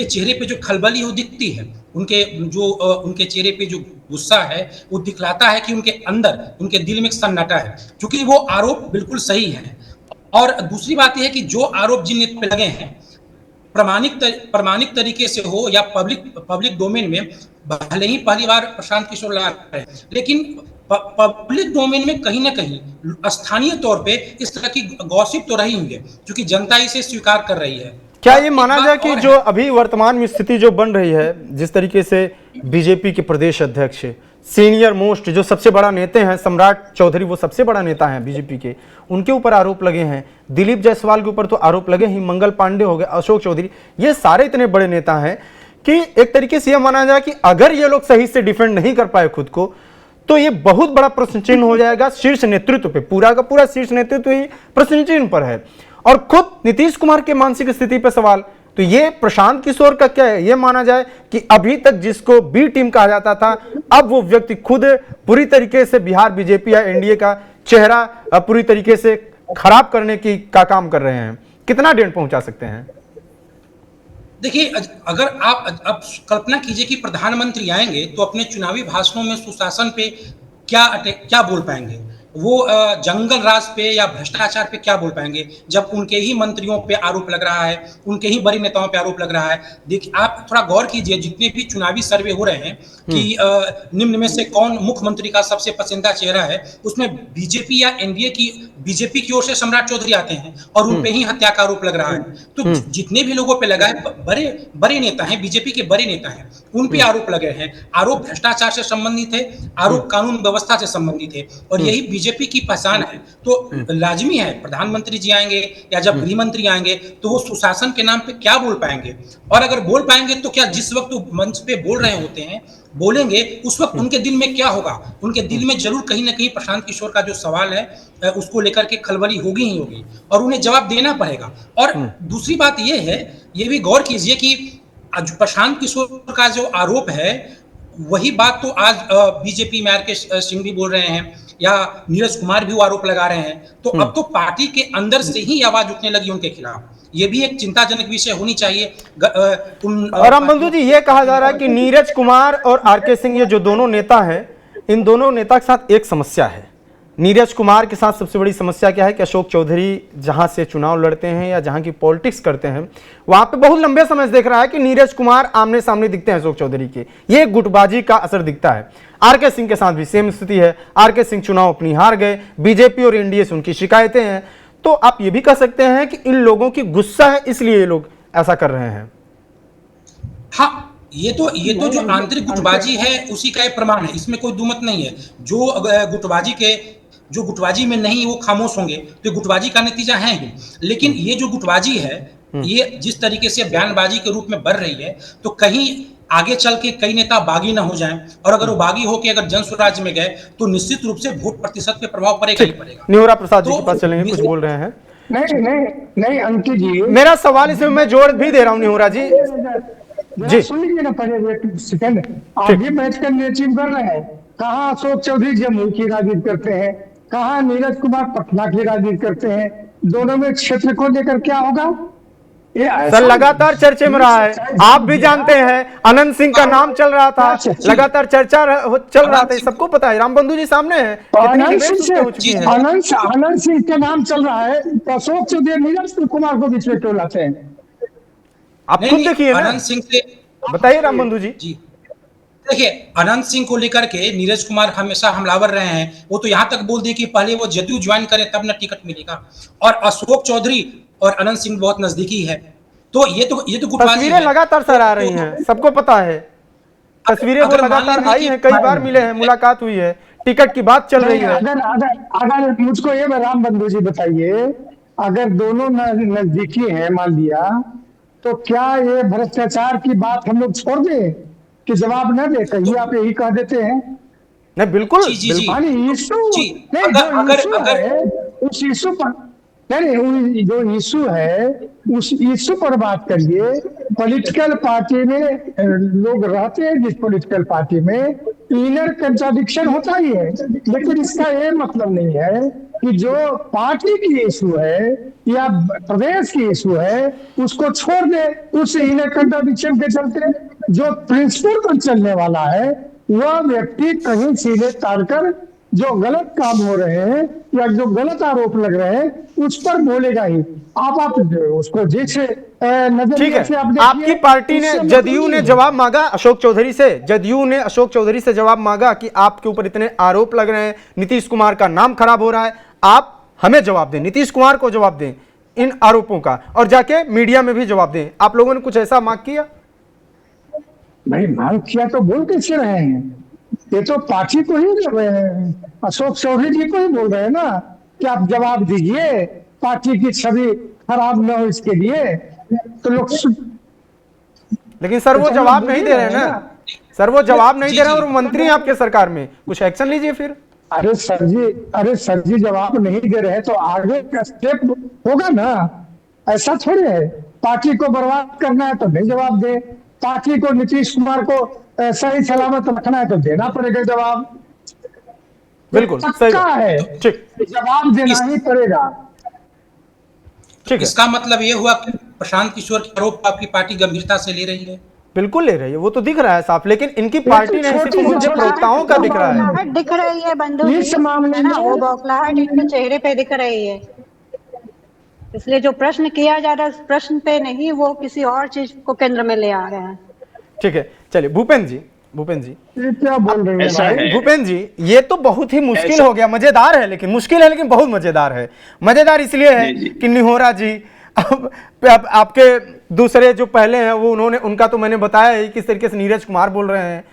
चेहरे पे जो खलबली वो दिखती है, उनके चेहरे पे जो गुस्सा है वो दिखलाता है कि उनके अंदर, उनके दिल में एक सन्नाटा है, क्योंकि वो आरोप बिल्कुल सही है। और दूसरी बात यह है कि जो आरोप जिन पे लगे हैं, प्रमाणिक तरीके से हो या पब्लिक डोमेन में, भले ही पहली बार प्रशांत किशोर ला रहे हैं, लेकिन पब्लिक डोमेन में कहीं ना कहीं स्थानीय तौर पे इस तरह की गॉसिप तो रही होंगे, क्योंकि जनता इसे स्वीकार कर रही है। क्या ये माना जाए कि जो अभी वर्तमान में स्थिति जो बन रही है, जिस तरीके से बीजेपी के प्रदेश अध्यक्ष, सीनियर मोस्ट जो सबसे बड़ा नेता हैं, सम्राट चौधरी, वो सबसे बड़ा नेता हैं बीजेपी के, उनके ऊपर आरोप लगे हैं, दिलीप जायसवाल के ऊपर तो आरोप लगे ही, मंगल पांडे हो गए, अशोक चौधरी, ये सारे इतने बड़े नेता हैं कि एक तरीके से यह माना जाए कि अगर ये लोग सही से डिफेंड नहीं कर पाए खुद को, तो ये बहुत बड़ा प्रश्न चिन्ह हो जाएगा शीर्ष नेतृत्व पे। पूरा का पूरा शीर्ष नेतृत्व ही प्रश्न चिन्ह पर है। और खुद नीतीश कुमार के मानसिक स्थिति पर सवाल। तो ये प्रशांत किशोर का क्या है? ये माना जाए कि अभी तक जिसको बी टीम कहा जाता था, अब वो व्यक्ति खुद पूरी तरीके से बिहार बीजेपी या एनडीए का चेहरा पूरी तरीके से खराब करने का काम कर रहे हैं। कितना डेढ़ पहुंचा सकते हैं? देखिए, अगर आप अब कल्पना कीजिए कि प्रधानमंत्री आएंगे तो अपने चुनावी भाषणों में सुशासन पे क्या बोल पाएंगे, वो जंगल राज पे या भ्रष्टाचार पे क्या बोल पाएंगे, जब उनके ही मंत्रियों पे आरोप लग रहा है, उनके ही बड़े नेताओं पे आरोप लग रहा है। देखिए, आप थोड़ा गौर कीजिए, जितने भी चुनावी सर्वे हो रहे हैं कि निम्न में से कौन मुख्यमंत्री का सबसे पसंदीदा चेहरा है, उसमें बीजेपी या एनडीए की, बीजेपी की ओर से सम्राट चौधरी आते हैं और उन पे ही हत्या का आरोप लग रहा है। तो जितने भी लोगों पे लगा है, बड़े नेता हैं, बीजेपी के बड़े नेता हैं, उन पे आरोप लगे हैं। आरोप भ्रष्टाचार से संबंधित है, आरोप कानून व्यवस्था से संबंधित है, और यही बीजेपी की पहचान है। तो लाजमी है प्रधानमंत्री जी आएंगे या जब गृह मंत्री आएंगे तो वो सुशासन के नाम पे क्या बोल पाएंगे, और अगर बोल पाएंगे तो क्या जिस वक्त वो मंच पे बोल रहे होते हैं, बोलेंगे, उस वक्त उनके दिल में क्या होगा? उनके दिल में जरूर कहीं ना कहीं प्रशांत किशोर का जो सवाल है उसको लेकर के खलबली होगी ही होगी, और उन्हें जवाब देना पड़ेगा। और दूसरी बात ये है, ये भी गौर कीजिए कि प्रशांत किशोर का जो आरोप है, वही बात तो आज बीजेपी में आरके सिंह भी बोल रहे हैं, या नीरज कुमार भी वो आरोप लगा रहे हैं। तो अब तो पार्टी के अंदर से ही आवाज उठने लगी उनके खिलाफ। ये भी एक चिंताजनक विषय होनी चाहिए। और रामबंधु जी, ये कहा जा रहा है कि नीरज कुमार और आरके सिंह, ये जो दोनों नेता हैं, इन दोनों नेता के साथ एक समस्या है। नीरज कुमार के साथ सबसे बड़ी समस्या क्या है कि अशोक चौधरी जहां से चुनाव लड़ते हैं या जहां की पॉलिटिक्स करते हैं, वहां पे बहुत लंबे समय से देख रहा है कि नीरज कुमार आमने सामने दिखते हैं अशोक चौधरी के। ये गुटबाजी का असर दिखता है। आरके सिंह के साथ भी सेम स्थिति है। आरके सिंह चुनाव अपनी हार गए, बीजेपी और एनडीए से उनकी शिकायतें हैं। तो आप ये भी कह सकते हैं कि इन लोगों की गुस्सा है, इसलिए ये लोग ऐसा कर रहे हैं। हाँ, ये तो जो आंतरिक गुटबाजी है उसी का एक प्रमाण है, इसमें कोई दुमत नहीं है। जो गुटबाजी में नहीं वो खामोश होंगे, तो गुटबाजी का नतीजा है ही। लेकिन ये जो गुटबाजी है, ये जिस तरीके से बयानबाजी के रूप में बढ़ रही है, तो कहीं आगे चल के कई नेता बागी ना हो जाएं, और अगर वो बागी होके अगर जन स्वराज में गए तो निश्चित रूप से वोट प्रतिशत पे प्रभाव पड़ेगा ही पड़ेगा। निहोरा प्रसाद जी के पास चलेंगे, कुछ बोल रहे हैं। नहीं अंकित जी, मेरा सवाल इसमें मैं जोड़ भी दे रहा हूँ। निहोरा जी जी सुन लीजिए ना, पहले सेकंड। आप भी मैच का नेचिंग कर रहे हैं। कहाँ अशोक चौधरी जमुई की राजनीति करते हैं, कहा नीरज कुमार पटना की राजनीति करते हैं, दोनों में क्षेत्र को लेकर क्या होगा? सर लगातार चर्चे में रहा है, आप भी जानते हैं, अनंत सिंह का नाम चल रहा था, लगातार चर्चा चल रहा था, सबको पता है, रामबंधु जी सामने है, अनंत सिंह का नाम चल रहा है, अशोक चौधरी नीरज कुमार को बीच में क्यों लाते हैं? आप खुद देखिए ना, अनंत सिंह से बताइए रामबंधु जी। देखिए, अनंत सिंह को लेकर के नीरज कुमार हमेशा हमलावर रहे हैं। वो तो यहाँ तक बोल दिए कि पहले वो जदयू ज्वाइन करें तब ना टिकट मिलेगा, और अशोक चौधरी और अनंत सिंह बहुत नजदीकी है। तो ये तो तस्वीरें लगातार सर आ रही हैं, सबको पता है, तस्वीरें वो लगातार आई हैं, कई बार मिले हैं, मुलाकात हुई है, टिकट की बात चल रही है। अगर मुझको ये रामबंधु जी बताइए, अगर दोनों नजदीकी हैं मान लिया, तो क्या ये भ्रष्टाचार की बात हम लोग छोड़ दें कि जवाब न दे? कहिए, आप यही कह देते हैं। नहीं बिल्कुल, उस इशू पर नहीं, जो इशू है उस इशू पर बात करिए। पॉलिटिकल पार्टी में लोग रहते हैं, जिस पॉलिटिकल पार्टी में इनर कंट्राडिक्शन होता ही है, लेकिन इसका ये मतलब नहीं है कि जो पार्टी की इशू है या प्रदेश की इशू है उसको छोड़ दे। उस इनर कंट्राडिक्शन के चलते जो प्रिंसिपल पर चलने वाला है वह व्यक्ति कहीं सीधे तारकर जो गलत काम हो रहे हैं या जो गलत आरोप लग रहे हैं उस पर बोलेगा ही। आप उसको जैसे ठीक है, आपकी पार्टी ने, जदयू ने जवाब मांगा अशोक चौधरी से, जदयू ने अशोक चौधरी से जवाब मांगा कि आपके ऊपर इतने आरोप लग रहे हैं, नीतीश कुमार का नाम खराब हो रहा है, आप हमें जवाब दें, नीतीश कुमार को जवाब दें इन आरोपों का, और जाके मीडिया में भी जवाब दें। आप लोगों ने कुछ ऐसा मांग किया? नहीं, मांग किया तो बोल कैसे रहे हैं? ये तो पार्टी को ही बोल रहे हैं, अशोक चौधरी जी को ही बोल रहे हैं ना कि आप जवाब दीजिए, पार्टी की छवि खराब न हो इसके लिए। तो लोग लेकिन सर वो जवाब नहीं दे रहे हैं ना, सर वो जवाब नहीं दे रहे हैं, और मंत्री हैं आपके सरकार में, कुछ एक्शन लीजिए फिर। अरे सर जी जवाब नहीं दे रहे हैं तो आगे का स्टेप होगा ना। ऐसा थोड़ी है पार्टी को बर्बाद करना है तो नहीं जवाब दे, पार्टी को नीतीश कुमार को सही सलामत रखना है तो देना पड़ेगा जवाब। बिल्कुल सही है, ठीक, जवाब देना ही पड़ेगा। ठीक है, इसका मतलब ये हुआ कि प्रशांत किशोर के आरोप आपकी पार्टी गंभीरता से ले रही है? बिल्कुल ले रही है, वो तो दिख रहा है साफ, लेकिन इनकी पार्टी ने सिर्फ मुझे प्रवक्ताओं का दिख रहा है, दिख रही है बंधु इस मामले में वो बौखलाहट इनके चेहरे पे दिख रही है। इसलिए जो प्रश्न किया जा रहा है उस प्रश्न पे नहीं, वो किसी और चीज को केंद्र में ले आ रहे हैं। ठीक है, चलिए भूपेंद्र जी क्या बोल रहे हैं? भूपेंद्र जी, ये तो बहुत ही मुश्किल हो गया, मजेदार है लेकिन मुश्किल है, लेकिन बहुत मजेदार है। मजेदार इसलिए है कि निहोरा जी अब आपके दूसरे जो पहले हैं वो उनका तो मैंने बताया ही किस तरीके से नीरज कुमार बोल रहे हैं।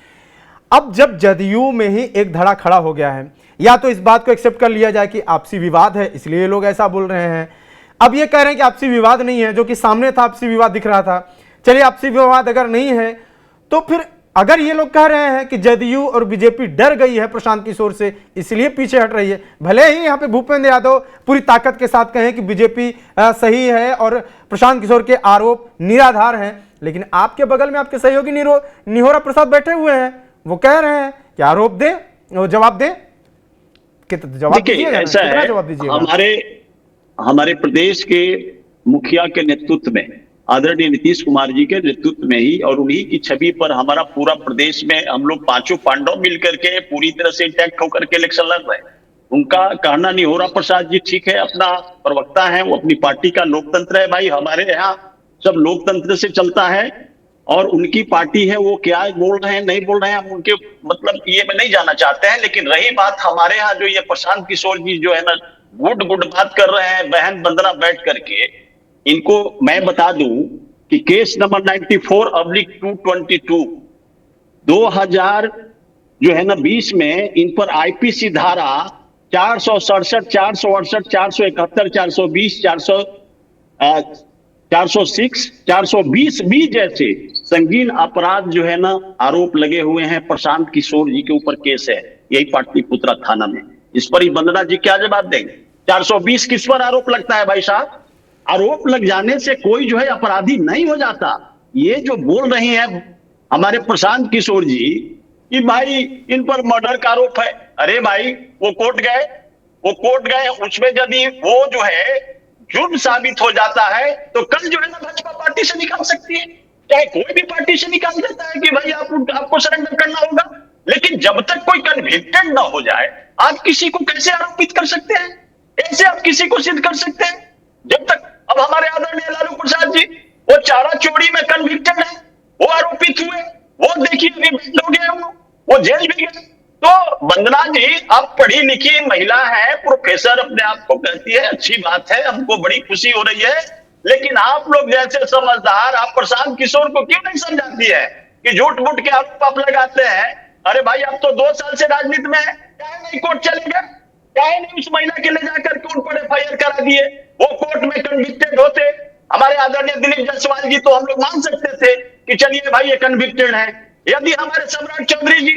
अब जब जदयू में ही एक धड़ा खड़ा हो गया है, या तो इस बात को एक्सेप्ट कर लिया जाए कि आपसी विवाद है इसलिए लोग ऐसा बोल रहे हैं, अब ये कह रहे हैं कि आपसी विवाद नहीं है, जो कि सामने था आपसी विवाद दिख रहा था। चलिए आपसी विवाद अगर नहीं है तो फिर अगर ये लोग कह रहे हैं कि जदयू और बीजेपी डर गई है प्रशांत किशोर से इसलिए पीछे हट रही है, भले ही यहाँ पे भूपेंद्र यादव पूरी ताकत के साथ कहें कि बीजेपी सही है और प्रशांत किशोर के आरोप निराधार हैं, लेकिन आपके बगल में आपके सहयोगी निहोरा प्रसाद बैठे हुए हैं, वो कह रहे हैं कि आरोप दे, वो जवाब दे, जवाब दीजिएगा, कितना जवाब दीजिएगा? हमारे प्रदेश के मुखिया के नेतृत्व में, आदरणीय नीतीश कुमार जी के नेतृत्व में ही और उन्हीं की छवि पर हमारा पूरा प्रदेश में हम लोग पांचों पांडव मिलकर के पूरी तरह से इंटैक्ट होकर के इलेक्शन लड़ रहे हैं। उनका कहना निहोरा प्रसाद जी ठीक है, अपना प्रवक्ता है, वो अपनी पार्टी का लोकतंत्र है भाई, हमारे यहाँ सब लोकतंत्र से चलता है, और उनकी पार्टी है, वो क्या बोल रहे हैं नहीं बोल रहे हैं हम उनके मतलब ये में नहीं जाना चाहते हैं। लेकिन रही बात हमारे यहाँ जो ये प्रशांत किशोर जी जो है ना गुड बात कर रहे हैं बहन बंदरा बैठ करके, इनको मैं बता दूं कि केस नंबर 94/222 2000 जो है ना 20 में इन पर आईपीसी धारा 467, 468, 471, 420, 406, 420 भी जैसे संगीन अपराध जो है ना आरोप लगे हुए हैं। प्रशांत किशोर जी के ऊपर केस है यही पाटलिपुत्रा थाना में। इस पर ही वंदना जी क्या जवाब देंगे? 420 किस पर आरोप लगता है भाई साहब? आरोप लग जाने से कोई जो है अपराधी नहीं हो जाता। ये जो बोल रहे हैं हमारे प्रशांत किशोर जी कि भाई इन पर मर्डर का आरोप है, अरे भाई वो कोर्ट गए, वो कोर्ट गए, उसमें यदि वो जो है जुर्म साबित हो जाता है तो कल जो है ना भाजपा पार्टी से निकाल सकती है, चाहे कोई भी पार्टी से निकाल देता है कि भाई आपको सरेंडर करना होगा। लेकिन जब तक कोई कन्विक्टेड ना हो जाए आप किसी को कैसे आरोपित कर सकते हैं, कैसे आप किसी को सिद्ध कर सकते हैं? जब तक अब हमारे आदरणीय लालू प्रसाद जी वो चारा चोरी में कन्विक्टेड है, वो आरोपित हुए, वो देखिए अभी बंद हो गए, वो जेल भी गए। तो वंदना जी आप पढ़ी लिखी महिला है, प्रोफेसर अपने आप को कहती है, अच्छी बात है, हमको बड़ी खुशी हो रही है। लेकिन आप लोग जैसे समझदार आप प्रशांत किशोर को क्यों नहीं समझाती है कि झूठ मूठ के आरोप आप लगाते हैं? अरे भाई आप तो 2 साल से राजनीति में है, क्या नहीं कोर्ट चले गए, क्या नहीं उस महिला के ले जाकर के उन पर FIR करा दिए, वो कोर्ट में कन्विक्टेड होते। हमारे आदरणीय दिलीप जायसवाल जी तो हम लोग मान सकते थे कि चलिए भाई ये कन्विक्टेड है। यदि हमारे सम्राट चौधरी जी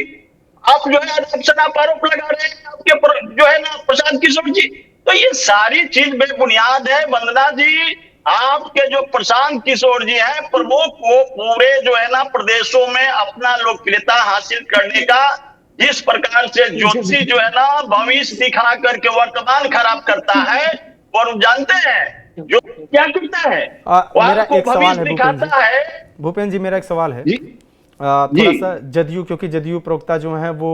आप जो है अडॉप्शन आप आरोप लगा रहे हैं आपके जो है ना प्रशांत किशोर जी, तो ये सारी चीज बेबुनियाद है। वंदना जी आपके जो प्रशांत किशोर जी हैं प्रमुख, वो पूरे जो है ना प्रदेशों में अपना लोकप्रियता हासिल करने का जिस प्रकार से ज्योतिषी जो है ना भविष्य दिखा करके वर्तमान खराब करता है, और जानते हैं जो क्या करता है, मेरा एक सवाल है दिखाता है। भूपेंद्र जी, मेरा एक सवाल है थोड़ा सा जदयू, क्योंकि जदयू प्रवक्ता जो हैं वो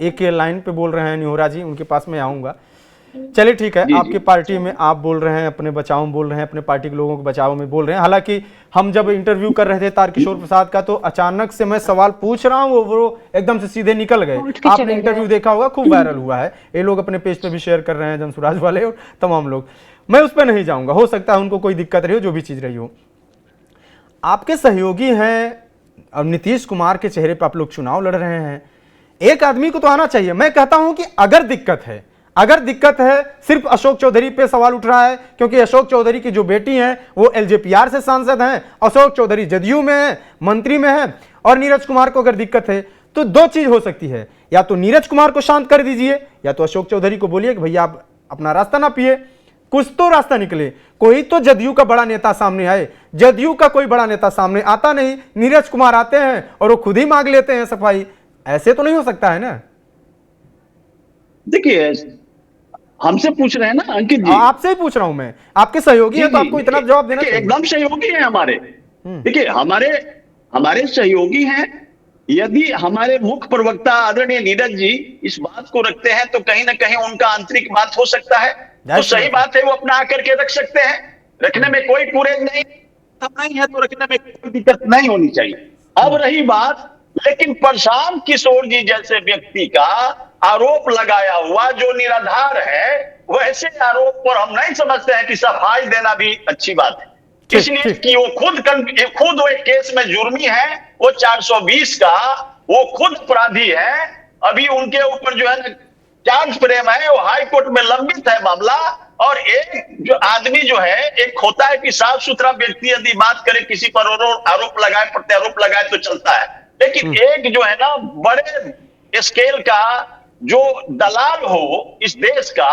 एक लाइन पे बोल रहे हैं, निहोरा जी उनके पास में आऊंगा। चलिए ठीक है, आपकी पार्टी में आप बोल रहे हैं, अपने बचाव में बोल रहे हैं, अपने पार्टी के लोगों के बचाव में बोल रहे हैं। हालांकि हम जब इंटरव्यू कर रहे थे तारकिशोर प्रसाद का तो अचानक से मैं सवाल पूछ रहा हूं, वो एकदम से सीधे निकल गए। आपने इंटरव्यू देखा होगा, खूब वायरल हुआ है, ये लोग अपने पेज पे भी शेयर कर रहे हैं, जनसुराज वाले और तमाम लोग। मैं उस पर नहीं जाऊंगा, हो सकता है उनको कोई दिक्कत रही हो, जो भी चीज रही हो। आपके सहयोगी हैं और नीतीश कुमार के चेहरे पर आप लोग चुनाव लड़ रहे हैं, एक आदमी को तो आना चाहिए। मैं कहता हूं कि अगर दिक्कत है सिर्फ अशोक चौधरी पे सवाल उठ रहा है, क्योंकि अशोक चौधरी की जो बेटी हैं वो LJPR से सांसद हैं, अशोक चौधरी जदयू में है, मंत्री में है, और नीरज कुमार को अगर दिक्कत है तो दो चीज हो सकती है, या तो नीरज कुमार को शांत कर दीजिए, या तो अशोक चौधरी को बोलिए कि भैया आप अपना रास्ता ना पिए, कुछ तो रास्ता निकले, कोई तो जदयू का बड़ा नेता सामने आए। जदयू का कोई बड़ा नेता सामने आता नहीं, नीरज कुमार आते हैं और वो खुद ही मांग लेते हैं सफाई। ऐसे तो नहीं हो सकता है ना? देखिए हमसे पूछ रहे हैं ना अंकित जी, आपसे ही पूछ रहा हूं मैं, आपके सहयोगी हैं तो आपको इतना जवाब देना चाहिए। एकदम सहयोगी हैं हमारे, देखिए हमारे सहयोगी हैं। यदि हमारे मुख्य प्रवक्ता आदरणीय नीरज जी इस बात को रखते हैं तो कहीं ना कहीं उनका आंतरिक बात हो सकता है, तो सही बात है, वो अपना आकर के रख सकते हैं, रखने में कोई कुरेज नहीं है, तो रखने में कोई दिक्कत नहीं होनी चाहिए। अब रही बात, लेकिन प्रशांत किशोर जी जैसे व्यक्ति का आरोप लगाया हुआ जो निराधार है, वैसे आरोप पर हम नहीं समझते हैं कि सफाई देना भी अच्छी बात है, इसलिए कि वो खुद वो एक केस में जुर्मी है, वो 420 का वो खुद अपराधी है। अभी उनके ऊपर जो है चार्ज फ्रेम है, वो हाई कोर्ट में लंबित है मामला। और एक जो आदमी जो है, एक होता है कि साफ सुथरा व्यक्ति यदि बात करे, किसी पर आरोप लगाए, प्रत्यारोप लगाए तो चलता है, लेकिन एक जो है ना बड़े स्केल का जो दलाल हो इस देश का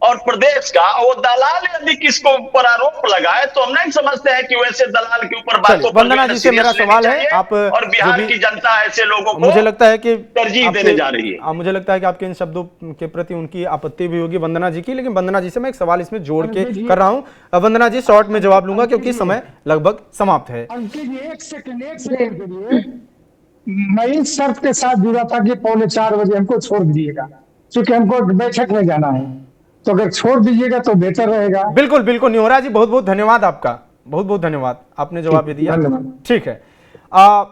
और प्रदेश का, वो दलाल यदि किसको ऊपर आरोप लगाए तो हम नहीं समझते हैं कि वैसे दलाल के ऊपर बातों पर वंदना जी से मेरा सवाल है, आप और बिहार की जनता ऐसे लोगों को मुझे लगता है कि तरजीह देने जा रही है। मुझे लगता है कि आपके इन शब्दों के प्रति उनकी आपत्ति भी होगी वंदना जी की, लेकिन वंदना जी से मैं एक सवाल इसमें जोड़ के कर रहा हूं। वंदना जी शॉर्ट में जवाब लूंगा क्योंकि समय लगभग समाप्त है। एक सेकंड के लिए मैं इस शर्त के साथ जुड़ा था कि 3:45 बजे हमको छोड़ दीजिएगा, क्योंकि हमको बैठक में जाना है, तो अगर छोड़ दीजिएगा तो बेहतर रहेगा। बिल्कुल बिल्कुल निहोरा जी, बहुत बहुत धन्यवाद आपका, बहुत बहुत धन्यवाद, आपने जवाब भी दिया, ठीक है।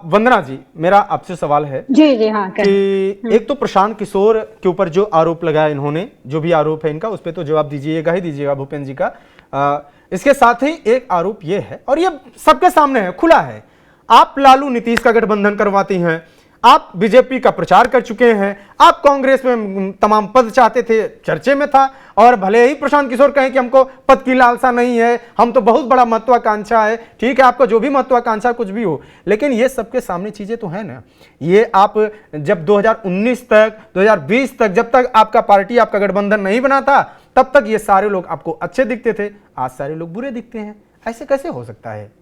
वंदना जी, मेरा आपसे सवाल है जी हाँ, कि एक तो प्रशांत किशोर के ऊपर जो आरोप लगाया इन्होंने, जो भी आरोप है इनका, उस पर तो जवाब दीजिएगा ही दीजिएगा भूपेंद्र जी का। इसके साथ ही एक आरोप ये है, और ये सबके सामने है, खुला है, आप लालू नीतीश का गठबंधन करवाती हैं, आप बीजेपी का प्रचार कर चुके हैं, आप कांग्रेस में तमाम पद चाहते थे, चर्चे में था, और भले ही प्रशांत किशोर कहें कि हमको पद की लालसा नहीं है, हम तो बहुत बड़ा महत्वाकांक्षा है, ठीक है, आपका जो भी महत्वाकांक्षा कुछ भी हो, लेकिन ये सबके सामने चीजें तो है ना। ये आप जब 2019 तक 2020 तक जब तक आपका पार्टी आपका गठबंधन नहीं बना था, तब तक ये सारे लोग आपको अच्छे दिखते थे, आज सारे लोग बुरे दिखते हैं, ऐसे कैसे हो सकता है?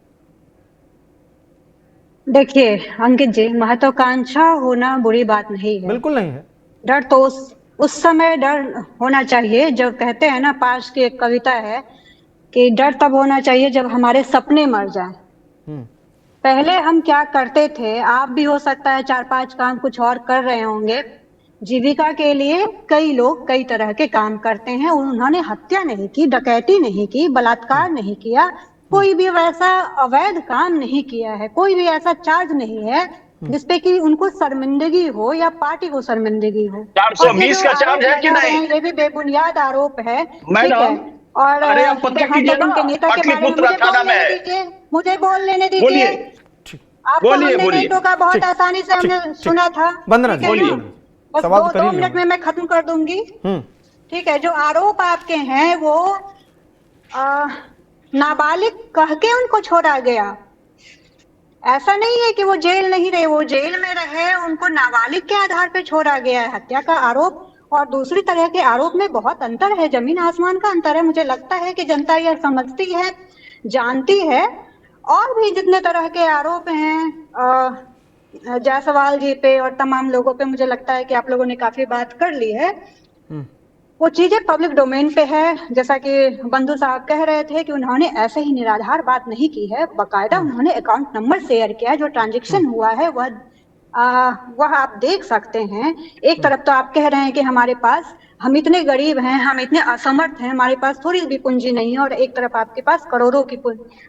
देखिए अंकित जी, महत्वाकांक्षा होना बुरी बात नहीं है, बिल्कुल नहीं है। डर तो उस समय डर होना चाहिए, जो कहते हैं ना, पास की एक कविता है कि डर तब होना चाहिए जब हमारे सपने मर जाएं। पहले हम क्या करते थे, आप भी हो सकता है 4-5 काम कुछ और कर रहे होंगे। जीविका के लिए कई लोग कई तरह के काम करते हैं। उन्होंने हत्या नहीं की, डकैती नहीं की, बलात्कार नहीं किया, कोई भी वैसा अवैध काम नहीं किया है, कोई भी ऐसा चार्ज नहीं है जिसपे कि उनको शर्मिंदगी हो या पार्टी को शर्मिंदगी हो। 420 का चार्ज है कि नहीं? ये भी बेबुनियाद आरोप है, मैडम, ठीक है। और अरे आप पता जहाँ कीजिए तक ना, उनके नेता के बारे में पाटलिपुत्र अखाड़ा में है। मुझे बोल लेने दीजिए। बोलिए, आपको बोलिए, हमने नहीं टोका, बहुत ठीक, आसानी से हमने सुना था। वंदना जी, ठीक है ना? बोलिए। बस सवाल तो कर ही 2 लिया मिनट में मैं खत्म कर दूंगी। ठीक है, जो आरोप आपके हैं वो नाबालिग कह के उनको छोड़ा गया। ऐसा नहीं है कि वो जेल नहीं रहे, वो जेल में रहे, उनको नाबालिग के आधार पर छोड़ा गया है। हत्या का आरोप और दूसरी तरह के आरोप में बहुत अंतर है, जमीन आसमान का अंतर है। मुझे लगता है कि जनता यह समझती है, जानती है। और भी जितने तरह के आरोप हैं जायसवाल जी पे और तमाम लोगों पे, मुझे लगता है कि आप लोगों ने काफी बात कर ली है। वो चीजें पब्लिक डोमेन पे है। जैसा कि बंधु साहब कह रहे थे कि उन्होंने ऐसे ही निराधार बात नहीं की है, बकायदा उन्होंने अकाउंट नंबर शेयर किया, जो ट्रांजैक्शन हुआ है वह आप देख सकते हैं। एक तरफ तो आप कह रहे हैं कि हमारे पास, हम इतने गरीब हैं, हम इतने असमर्थ हैं, हमारे पास थोड़ी भी पूंजी नहीं है, और एक तरफ आपके पास करोड़ों की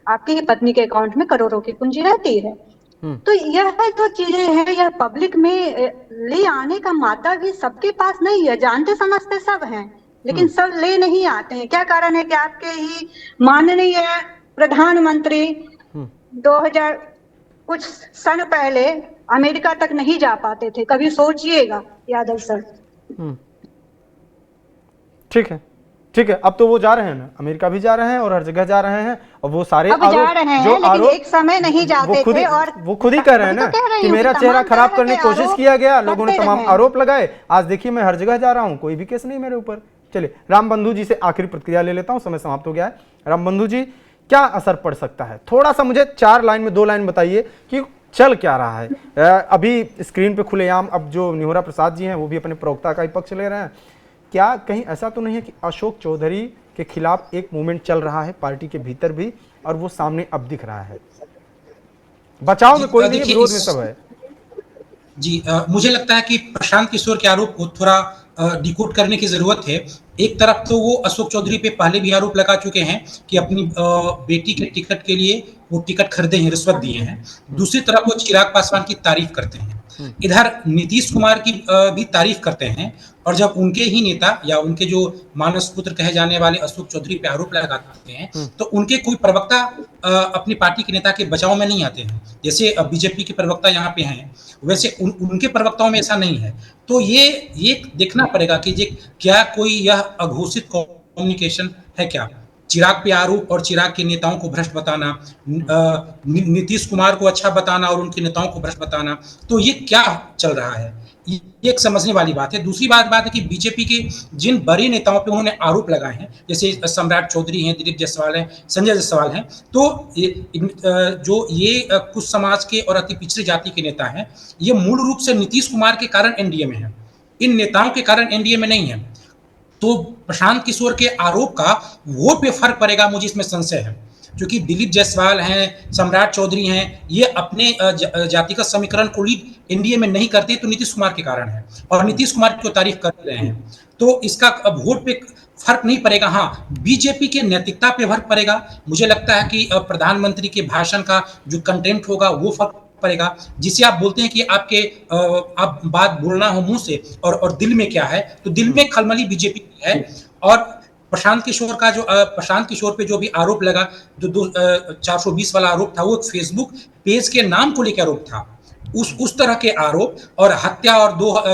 आपकी ही पत्नी के अकाउंट में करोड़ों की पूंजी रहती है। तो यह जो चीजें हैं, यह पब्लिक में ले आने का मात्रा भी सबके पास नहीं है। जानते समझते सब हैं, लेकिन सब ले नहीं आते हैं। क्या कारण है कि आपके ही माननीय प्रधानमंत्री 2000 कुछ सन पहले अमेरिका तक नहीं जा पाते थे। कभी सोचिएगा यादव सर। ठीक है, ठीक है। अब तो वो जा रहे हैं ना, अमेरिका भी जा रहे हैं और हर जगह जा रहे हैं। और वो सारे अब जा रहे हैं, जो लेकिन एक समय नहीं जाते थे। और वो खुद ही कह रहे हैं ना कि मेरा चेहरा खराब करने की कोशिश किया गया, लोगों ने तमाम आरोप लगाए। आज देखिए मैं हर जगह जा रहा हूं, कोई भी केस नहीं मेरे ऊपर। चलिए राम बंधु जी से आखिरी प्रतिक्रिया ले लेता हूं, समय समाप्त हो गया है। राम बंधु जी, क्या असर पड़ सकता है? थोड़ा सा मुझे 4 लाइन में 2 लाइन बताइए कि चल क्या रहा है। अभी स्क्रीन पे खुलेआम अब जो निहोरा प्रसाद जी हैं वो भी अपने प्रवक्ता का ही पक्ष ले रहे हैं। क्या कहीं ऐसा तो नहीं है कि अशोक चौधरी के खिलाफ एक मूवमेंट चल रहा है पार्टी के भीतर भी, और वो सामने अब दिख रहा है? बचाव में कोई नहीं, विरोध में सब है। जी, मुझे लगता है कि प्रशांत किशोर के आरोप को थोड़ा डिकोड करने की जरूरत है। एक तरफ तो वो अशोक चौधरी पे पहले भी आरोप लगा चुके हैं कि अपनी बेटी के टिकट के लिए वो टिकट खरीदे हैं, रिश्वत दिए हैं। दूसरी तरफ वो चिराग पासवान की तारीफ करते हैं, इधर नीतीश कुमार की भी तारीफ करते हैं। और जब उनके ही नेता या उनके जो मानस पुत्र कहे जाने वाले अशोक चौधरी पे आरोप लगाते हैं, तो उनके कोई प्रवक्ता अपनी पार्टी के नेता के बचाव में नहीं आते हैं। जैसे बीजेपी के प्रवक्ता यहाँ पे हैं, वैसे उनके प्रवक्ताओं में ऐसा नहीं है। तो ये देखना पड़ेगा कि क्या कोई यह अघोषित कम्युनिकेशन है क्या? चिराग पे आरोप और चिराग के नेताओं को भ्रष्ट बताना, नीतीश कुमार को अच्छा बताना और उनके नेताओं को भ्रष्ट बताना, तो ये क्या चल रहा है? ये एक समझने वाली बात है। दूसरी बात है कि बीजेपी के जिन बड़े नेताओं पे उन्होंने आरोप लगाए हैं, जैसे सम्राट चौधरी हैं, दिलीप जायसवाल हैं, संजय जायसवाल हैं, तो ये कुछ समाज के और अति पिछड़ी जाति के नेता हैं, ये मूल रूप से नीतीश कुमार के कारण एनडीए में है, इन नेताओं के कारण एनडीए में नहीं है। तो प्रशांत किशोर के आरोप का वोट पे फर्क पड़ेगा, मुझे इसमें संशय है। क्योंकि दिलीप जायसवाल हैं, सम्राट चौधरी हैं, ये अपने जातिगत समीकरण को लीड एनडीए में नहीं करते, तो नीतीश कुमार के कारण है, और नीतीश कुमार की तारीफ कर रहे हैं। तो इसका अब वोट पे फर्क नहीं पड़ेगा। हाँ, बीजेपी के नैतिकता पे फर्क पड़ेगा। मुझे लगता है कि प्रधानमंत्री के भाषण का जो कंटेंट होगा वो फर्क पड़ेगा, जिसे आप बोलते हैं कि आप बात बोलना हो मुंह से और दिल में क्या है, तो दिल में खलबली बीजेपी की है। और प्रशांत किशोर पे जो भी आरोप लगा, जो 420 वाला आरोप था, वो फेसबुक पेज के नाम को लेकर आरोप था। उस तरह के आरोप और हत्या और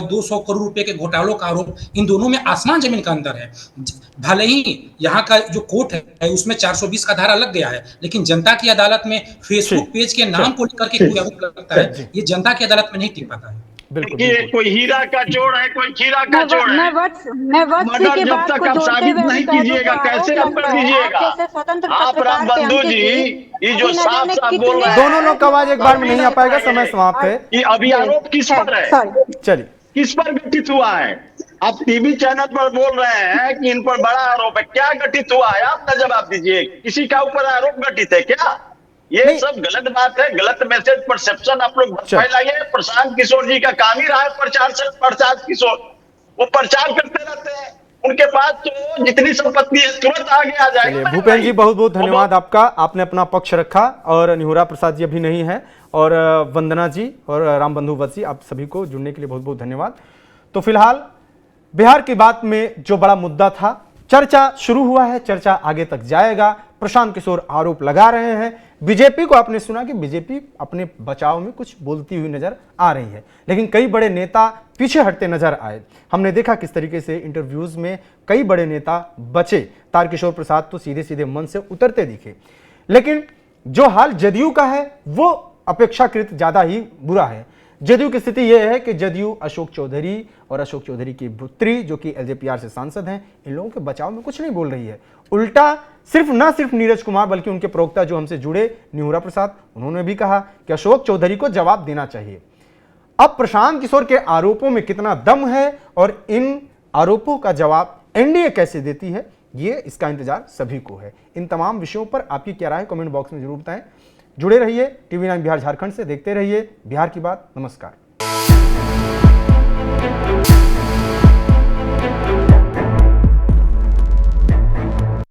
200 करोड़ रुपए के घोटालों का आरोप, इन दोनों में आसमान जमीन का अंतर है। भले ही यहाँ का जो कोर्ट है उसमें 420 का धारा लग गया है, लेकिन जनता की अदालत में फेसबुक पेज के नाम को लेकर के कोई आरोप लगता है, ये जनता की अदालत में नहीं टिक पाता है। कोई हीरा का जोड़ है, कोई खीरा का जोड़ है। मर्डर जब तक आप साबित नहीं कीजिएगा, कैसे आप कर दीजिएगा? आप राम बंधु जी, ये जो साफ साफ बोल रहे हैं, दोनों लोग का आवाज एक बार में नहीं आ पाएगा, समय समाप्त है। ये अभी आरोप किस पर है? चलिए, किस पर घटित हुआ है? आप टीवी चैनल पर बोल रहे हैं कि इन पर बड़ा आरोप है, क्या गठित हुआ है आपका जवाब दीजिए। किसी का ऊपर आरोप गठित है क्या? ये सब गलत बात है, गलत मैसेज परसेप्शन आप लोग फैलाइए। प्रशांत किशोर जी का काम ही रहा है प्रशांत किशोर वो प्रचार करते रहते हैं, उनके पास तो जितनी संपत्ति है तुरंत आगे आ जाएगी। भूपेन जी बहुत बहुत धन्यवाद आपका, आपने अपना पक्ष रखा। और निहुरा प्रसाद जी अभी नहीं है, और वंदना जी और राम बंधु वत्स जी, आप सभी को जुड़ने के लिए बहुत बहुत धन्यवाद। तो फिलहाल बिहार की बात में जो बड़ा मुद्दा था, चर्चा शुरू हुआ है, चर्चा आगे तक जाएगा। प्रशांत किशोर आरोप लगा रहे हैं। बीजेपी को आपने सुना कि बीजेपी अपने बचाव में कुछ बोलती हुई नजर आ रही है, लेकिन कई बड़े नेता पीछे हटते नजर आए। हमने देखा किस तरीके से इंटरव्यूज में कई बड़े नेता बचे। तारकिशोर प्रसाद तो सीधे सीधे मन से उतरते दिखे। लेकिन जो हाल जदयू का है वो अपेक्षाकृत ज्यादा ही बुरा है। जदयू की स्थिति यह है कि जदयू अशोक चौधरी और अशोक चौधरी की पुत्री जो कि एलजेपीआर से सांसद हैं, इन लोगों के बचाव में कुछ नहीं बोल रही है। उल्टा सिर्फ नीरज कुमार बल्कि उनके प्रवक्ता जो हमसे जुड़े निहुरा प्रसाद, उन्होंने भी कहा कि अशोक चौधरी को जवाब देना चाहिए। अब प्रशांत किशोर के आरोपों में कितना दम है और इन आरोपों का जवाब एनडीए कैसे देती है, ये इसका इंतजार सभी को है। इन तमाम विषयों पर आपकी क्या राय है कमेंट बॉक्स में जरूर बताएं। जुड़े रहिए TV9 बिहार झारखंड से, देखते रहिए बिहार की बात। नमस्कार।